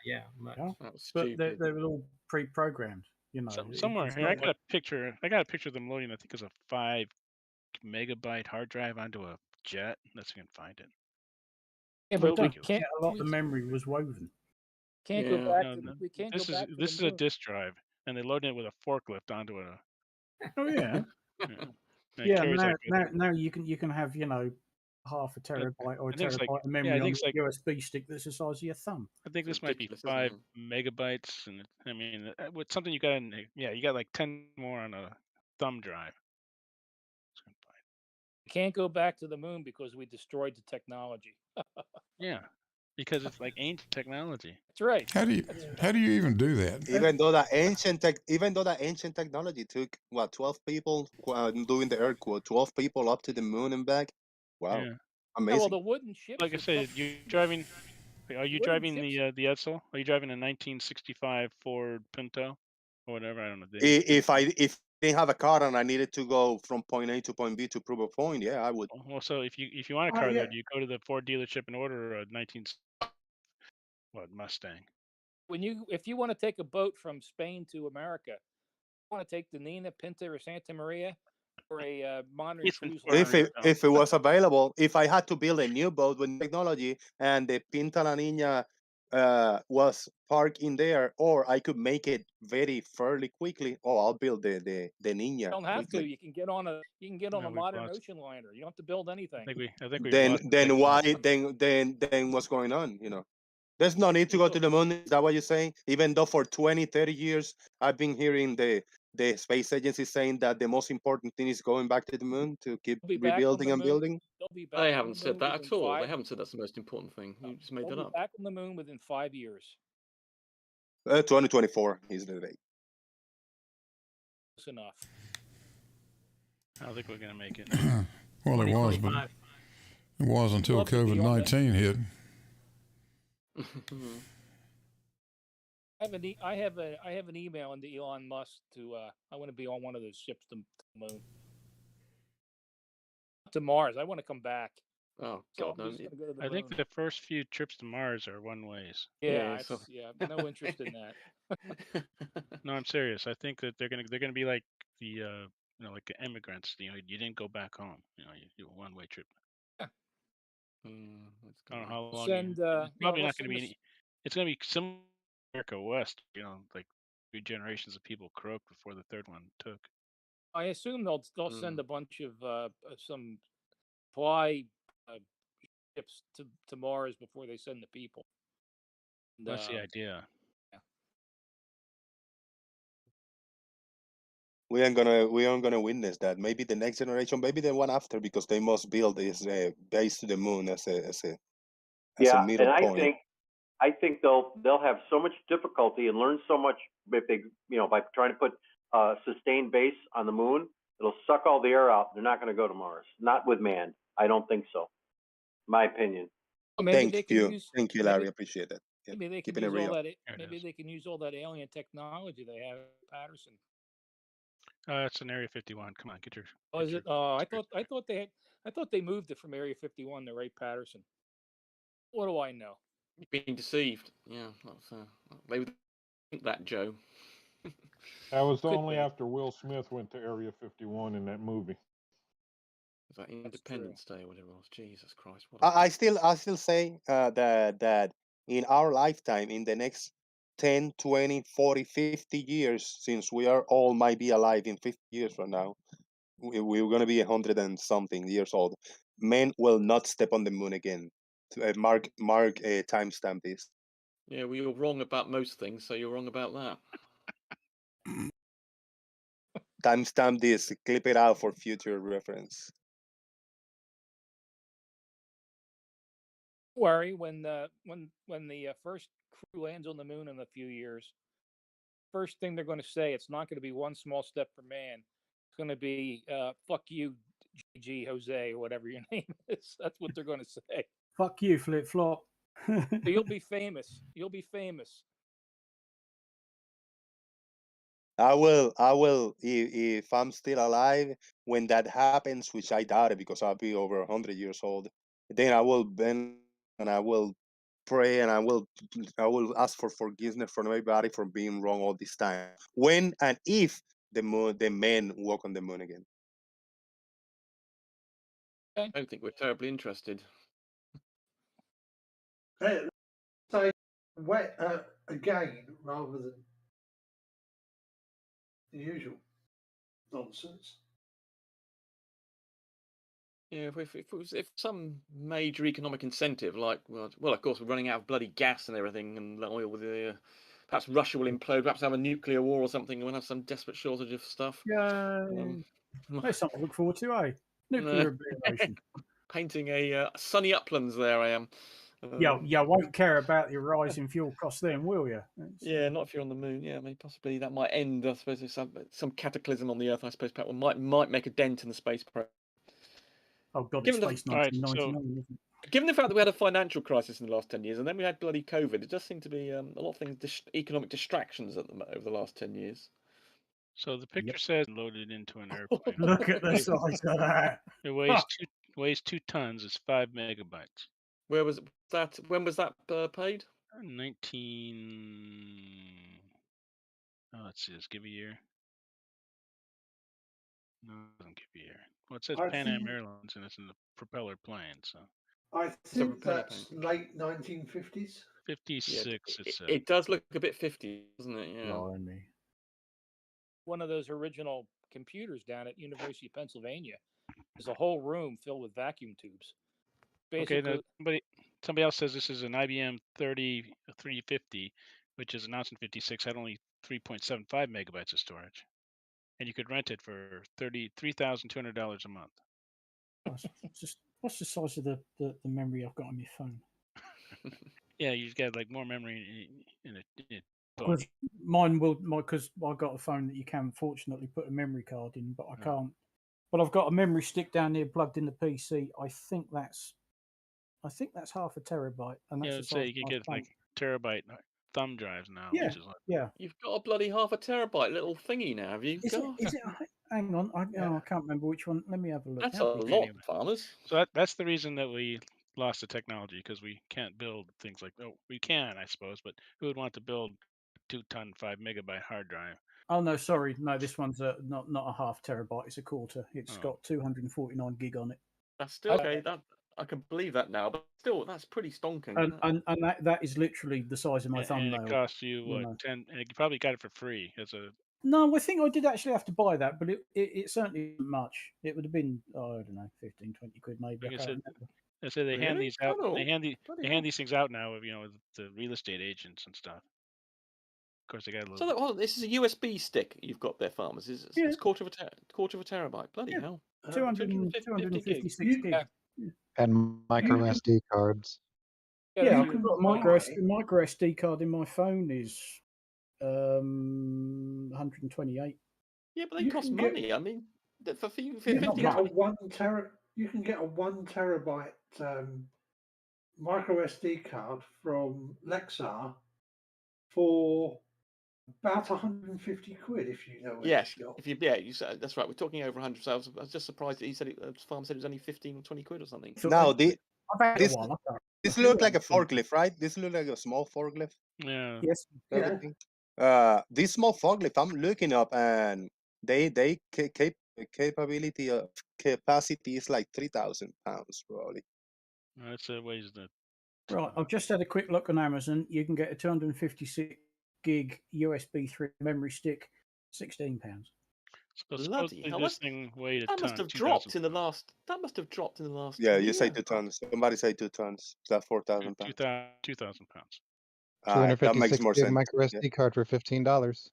But they were all pre-programmed. Somewhere here, I got a picture of them loading. I think it's a 5 megabyte hard drive onto a jet. Let's see if I can find it. Yeah, but we can't. A lot of the memory was woven. Can't go back. We can't go back. This is a disk drive, and they loaded it with a forklift onto a. Oh yeah. Yeah, now you can have half a terabyte or a terabyte of memory on a USB stick that's the size of your thumb. I think this might be 5 megabytes, and I mean, with something you got you got like 10 more on a thumb drive. You can't go back to the moon because we destroyed the technology. Yeah, because it's like ancient technology. That's right. How do you even do that? Even though that ancient technology took 12 people doing the Earth, 12 people up to the moon and back. Wow, Yeah. amazing. Well, the wooden ships. Like I said, you're driving. Are you driving the Edsel? Are you driving a 1965 Ford Pinto or whatever? I don't know. If I didn't have a car and I needed to go from point A to point B to prove a point, yeah, I would. Well, so if you want a car there, do you go to the Ford dealership and order a Mustang? If you want to take a boat from Spain to America, you want to take the Nina, Pinta, or Santa Maria, or a modern cruise liner. If it was available, if I had to build a new boat with technology and the Pinta La Nina was parked in there, or I could make it fairly quickly. Oh, I'll build the Nina. You don't have to. You can get on a modern ocean liner. You don't have to build anything. I think we then what's going on? There's no need to go to the moon. Is that what you're saying? Even though for 20, 30 years, I've been hearing the space agency saying that the most important thing is going back to the moon to keep rebuilding and building. They haven't said that at all. They haven't said that's the most important thing. You just made that up. Back on the moon within 5 years. 2024 is the date. Close enough. I don't think we're gonna make it. Well, it was, but it was until COVID-19 hit. I have an email into Elon Musk to I want to be on one of those ships to the moon, to Mars. I want to come back. Oh God, no! I think the first few trips to Mars are one ways. Yeah, no interest in that. No, I'm serious. I think that they're gonna be like the like the immigrants. You didn't go back home. You do a one-way trip. Yeah. I don't know how long. Probably not going to be any. It's going to be similar to America West. Like 3 generations of people croaked before the third one took. I assume they'll send a bunch of some fly ships to Mars before they send the people. That's the idea. Yeah. We aren't gonna witness that. Maybe the next generation, maybe the one after, because they must build this base to the moon as a middle point. I think they'll have so much difficulty and learn so much if they by trying to put a sustained base on the moon. It'll suck all the air out. They're not going to go to Mars. Not with man. I don't think so. My opinion. Thank you, Larry. Appreciate that. Yeah, maybe they can use all that. Maybe they can use all that alien technology they have at Patterson. It's an Area 51. Come on, get your. Oh, is it? Oh, I thought they moved it from Area 51 to Ray Patterson. What do I know? You've been deceived. Yeah, they would think that, Joe. That was only after Will Smith went to Area 51 in that movie. Was that Independence Day or whatever it was? Jesus Christ! I still say that in our lifetime, in the next 10, 20, 40, 50 years, since we are all might be alive in 50 years from now, we're going to be 100 and something years old. Men will not step on the moon again. Mark timestamp this. Yeah, well, you're wrong about most things, so you're wrong about that. Timestamp this. Clip it out for future reference. Don't worry, when the first crew lands on the moon in a few years, first thing they're going to say, it's not going to be one small step for man. It's going to be fuck you, GG Jose, or whatever your name is. That's what they're going to say. Fuck you, Flip Flop. You'll be famous. You'll be famous. I will. If I'm still alive when that happens, which I doubt it because I'll be over 100 years old. Then I will bend and I will pray and I will ask for forgiveness from everybody for being wrong all this time. When and if the men walk on the moon again. I don't think we're terribly interested. So again, rather than the usual nonsense. Yeah, if some major economic incentive, like of course we're running out of bloody gas and everything, and oil with the perhaps Russia will implode, perhaps have a nuclear war or something, and we'll have some desperate shortage of stuff. Yay! That's something to look forward to, eh? Nuclear obliteration. Painting a sunny uplands there, I am. Yeah, won't care about the rising fuel costs then, will you? Yeah, not if you're on the moon. Yeah, I mean, possibly that might end. I suppose there's some cataclysm on the Earth. I suppose perhaps might make a dent in the space program. Oh God, Given it's space 1999, isn't it? Given the fact that we had a financial crisis in the last 10 years, and then we had bloody COVID, it does seem to be a lot of things, economic distractions over the last 10 years. So the picture says loaded into an airplane. Look at the size of that. It weighs 2 tons. It's 5 megabytes. Where was that? When was that paid? 19. Oh, let's see. Let's give a year. No, it doesn't give a year. Well, it says Pan Am Airlines, and it's in the propeller plane. So I think that's late 1950s. 56. Yeah, it does look a bit 50, doesn't it? Yeah. Blimey. One of those original computers down at University of Pennsylvania. There's a whole room filled with vacuum tubes. Basically, okay, somebody else says this is an IBM 3350, which is announced in 56, had only 3.75 megabytes of storage, and you could rent it for $33,200 a month. What's the size of the memory I've got on my phone? Yeah, you've got like more memory in it. Because mine will, because I've got a phone that you can fortunately put a memory card in, but I can't. But I've got a memory stick down here plugged in the PC. I think that's half a terabyte, and that's Yeah, the so size you can of my get phone. like terabyte thumb drives now. Yeah, which is like, yeah. You've got a bloody half a terabyte little thingy now, have you? Is it? Hang on, I can't remember which one. Let me have a look. That's a lot, farmers. So that's the reason that we lost the technology, because we can't build things like we can, I suppose, but who would want to build a 2-ton 5 megabyte hard drive? Oh no, sorry, no. This one's not a half terabyte. It's a quarter. It's got 249 gig on it. That's still okay. That I can believe that now, but still, that's pretty stonking. And that is literally the size of my thumbnail. And it costs you what 10? And you probably got it for free as a. No, I think I did actually have to buy that, but it certainly isn't much. It would have been, I don't know, 15, 20 quid maybe. Like I said, they hand these out. They hand these things out now with with the real estate agents and stuff. Of course, they got a little. So this is a USB stick you've got there, farmers. It's quarter of a terabyte. Bloody hell. 256 gig. And micro SD cards. Yeah, I've got micro SD card in my phone is 128. Yeah, but they cost money. I mean, for you can get a 1 terabyte micro SD card from Lexar for about 150 quid, if you know. Yes, you said that's right. We're talking over 100. So I was just surprised that he said farm said it was only 15 or 20 quid or something. Now this looked like a forklift, right? This looked like a small forklift. Yeah. Yes. This small forklift, I'm looking up, and they capability of capacity is like 3,000 pounds, probably. That's ways that. Right, I've just had a quick look on Amazon. You can get a 256 gig USB 3 memory stick, £16. Bloody hell! This thing weighed a that ton. must have dropped in the last. That must have dropped in the last. Yeah, you say 2 tons. Somebody say 2 tons. Is that 4,000 pounds? 2,000 pounds. 256 gig micro SD card for $15.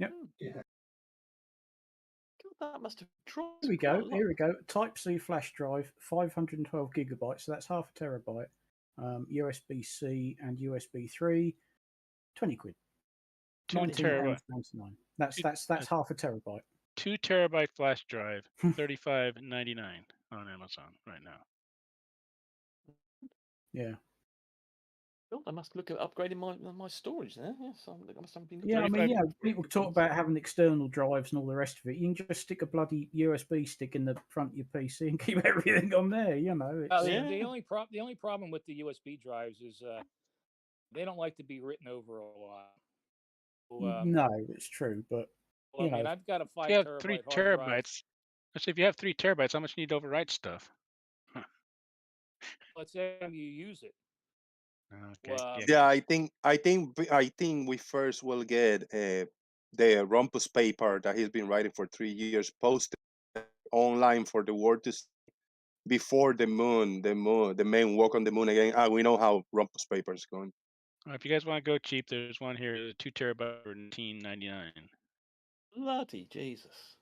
Yep. Yeah. God, that must have dropped. Here we go. Type C flash drive, 512 gigabytes. So that's half a terabyte. USB C and USB 3, 20 quid. 2 terabyte. That's half a terabyte. 2 terabyte flash drive, $35.99 on Amazon right now. Yeah. Well, I must look at upgrading my storage there. Yes, I must have been. People talk about having external drives and all the rest of it. You can just stick a bloody USB stick in the front of your PC and keep everything on there. You know. The only problem with the USB drives is they don't like to be written over a lot. So, no, it's true, but I mean, I've got a 5 you have terabyte 3 hard drive. terabytes. So if you have 3 terabytes, how much do you need to overwrite stuff? Let's say you use it. Okay. Yeah, I think we first will get the Rumpus paper that he's been writing for 3 years posted online for the world to see, before the main walk on the moon again. We know how Rumpus paper is going. If you guys want to go cheap, there's one here, 2 terabyte for $19.99. Bloody Jesus!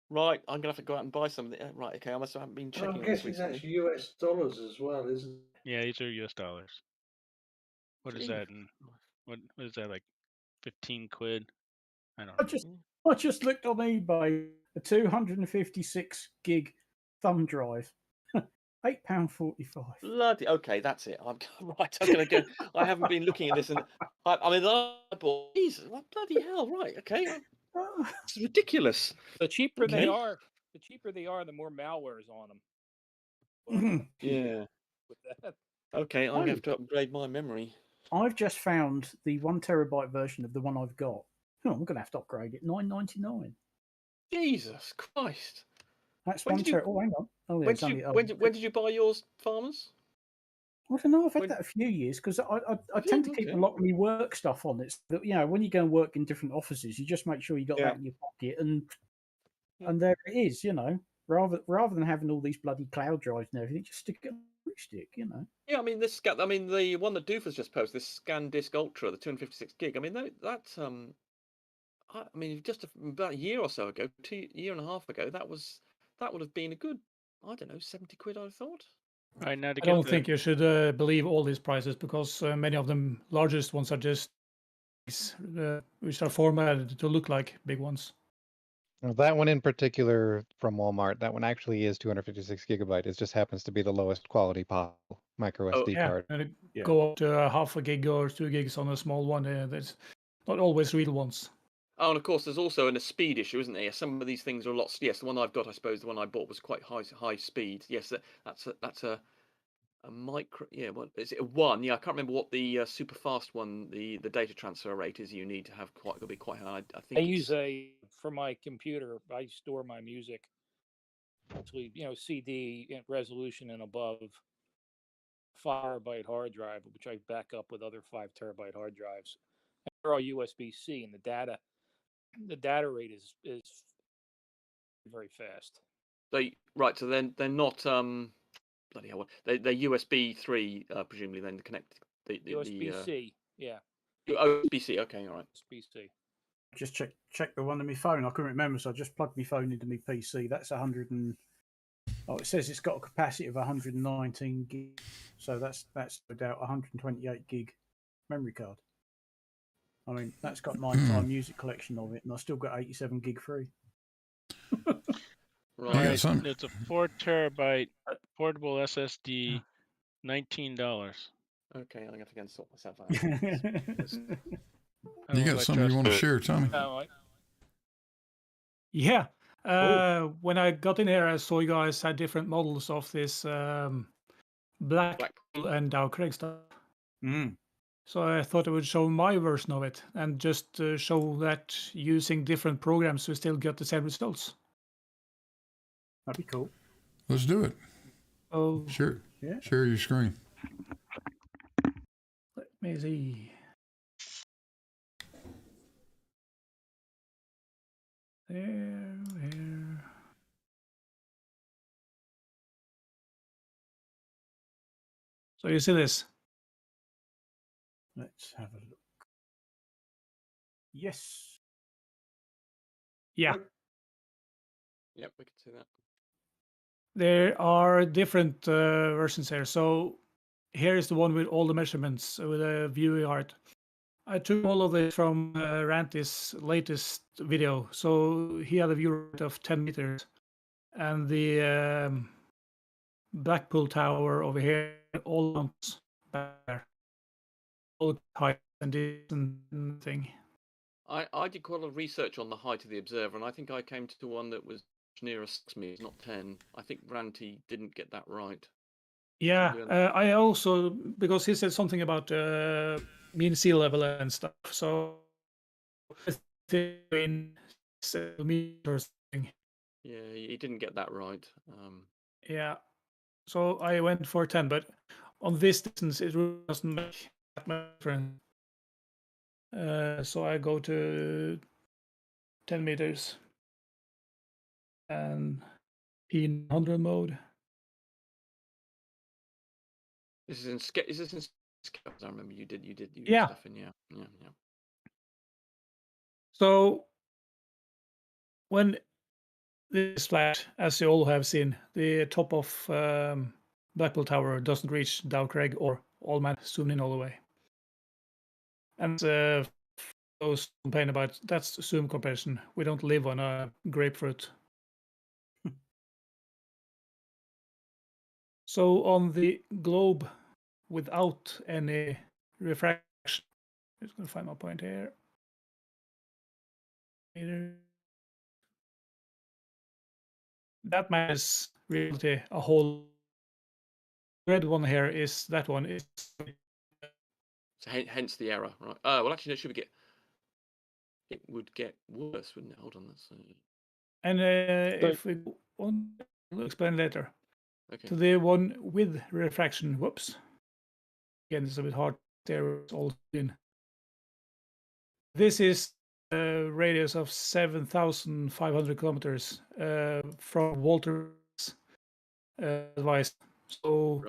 Right, I'm gonna have to go out and buy some of it. Right, okay. I must have been And checking I'm this guessing recently. that's US dollars as well, isn't it? Yeah, these are US dollars. What is that? What is that, like 15 quid? I don't know. I just looked on eBay, a 256 gig thumb drive, £8.45. Bloody okay, that's it. I'm right. I'm gonna go. I haven't been looking at this, and I mean, I bought Jesus. What bloody hell? Right, okay. It's ridiculous. The cheaper they Okay. are, the more malware is on them. Yeah. With that. Okay, I'm gonna have to upgrade my memory. I've just found the 1 terabyte version of the one I've got. Oh, I'm gonna have to upgrade it. $9.99. Jesus Christ! That's When 1 did you- terabyte. Oh, hang on. Oh, When there's did only. you when did you buy yours, Farmers? I don't know. I've had that a few years because I tend to keep a lot of my work stuff on it. So that, when you go and work in different offices, you just make sure you got that in your pocket, and there it is. Rather than having all these bloody cloud drives and everything, just stick it on a stick. Yeah, I mean the one that Doofus just posted, this ScanDisk Ultra, the 256 gig. I mean that's I mean just about a year or so ago, year and a half ago, that would have been a good, I don't know, 70 quid. I thought. All right, now to I get don't think you should believe all these prices because many of them largest ones are just which are formatted to look like big ones. Well, that one in particular from Walmart, that one actually is 256 gigabyte. It just happens to be the lowest quality possible micro SD card. And it go up to half a gig or 2 gigs on a small one. That's not always real ones. Oh, and of course, there's also a speed issue, isn't there? Some of these things are a lot. Yes, the one I've got, I suppose, the one I bought was quite high speed. Yes, that's a micro. Yeah, what is it? A 1? Yeah, I can't remember what the super fast one, the data transfer rate is. You need to have it'll be quite high. I think I use for my computer. I store my music. Actually, CD resolution and above. 5 terabyte hard drive, which I back up with other 5 terabyte hard drives. And they're all USB-C, and the data rate is very fast. So they're not bloody hell. They're USB 3, presumably then connected. USB-C, yeah. USB-C. Okay, all right. USB-C. Just check the one on my phone. I couldn't remember, so I just plugged my phone into my PC. That's 100 and it says it's got a capacity of 119 gig, so that's without 128 gig memory card. I mean, that's got my entire music collection of it, and I still got 87 gig free. Right, it's a 4 terabyte portable SSD, $19. Okay, I'm gonna have to go and sort myself out. You got something you want to share, Tommy? Yeah. When I got in here, I saw you guys had different models of this Blackpool and Dow Craig stuff. So I thought I would show my version of it and just show that using different programs we still get the same results. That'd be cool. Let's do it. Oh, sure. Yeah. Share your screen. Let me see. There. So you see this? Let's have a look. Yes. Yeah. Yep, we can see that. There are different versions here. So here is the one with all the measurements with a view art. I took all of this from Ranty's latest video. So he had a view art of 10 meters. And the Blackpool Tower over here, all mounts back there. All height and distance and thing. I did quite a lot of research on the height of the observer, and I think I came to one that was nearer 6 meters, not 10. I think Ranty didn't get that right. Yeah, I also, because he said something about mean sea level and stuff, so in meters thing. Yeah, he didn't get that right. Yeah, so I went for 10, but on this distance it really doesn't make that much difference. So I go to 10 meters and in 100 mode. Is this in Scouts? I remember you did Yeah. stuff in, yeah. So when this flat, as you all have seen, the top of Blackpool Tower doesn't reach Dow Craig or Allman zoom in all the way. And those complain about that's zoom compression. We don't live on a grapefruit. So on the globe, without any refraction, I'm just going to find my point here. That matches reality a whole. Red one here is that one is. So hence the error, right? Well, actually, it would get worse, wouldn't it? Hold on, let's see. And if we want, we'll explain later. Okay. To the one with refraction, whoops. Again, it's a bit hard there. All in. This is a radius of 7,500 kilometers from Walter's advice. So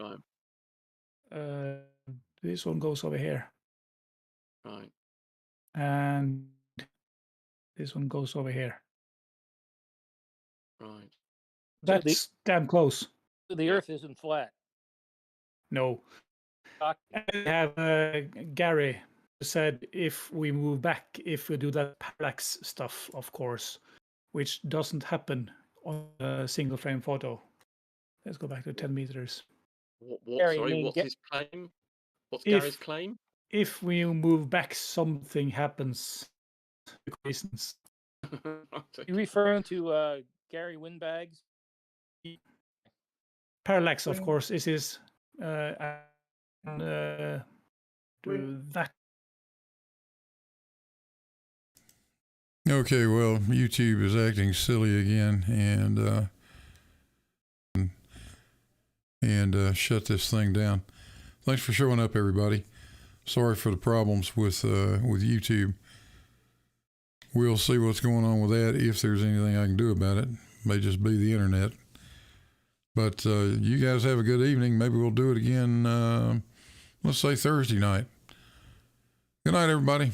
this one goes over here. Right. And this one goes over here. Right. That's damn close. The Earth isn't flat. No. I have Gary said if we move back, if we do that parallax stuff, of course, which doesn't happen on a single frame photo. Let's go back to 10 meters. Sorry, what's his claim? What's Gary's claim? If we move back, something happens. Reasons. You referring to Gary Windbags? Parallax, of course, is his do that. Okay, well, YouTube is acting silly again, and shut this thing down. Thanks for showing up, everybody. Sorry for the problems with YouTube. We'll see what's going on with that, if there's anything I can do about it. May just be the internet. But you guys have a good evening. Maybe we'll do it again, let's say Thursday night. Good night, everybody.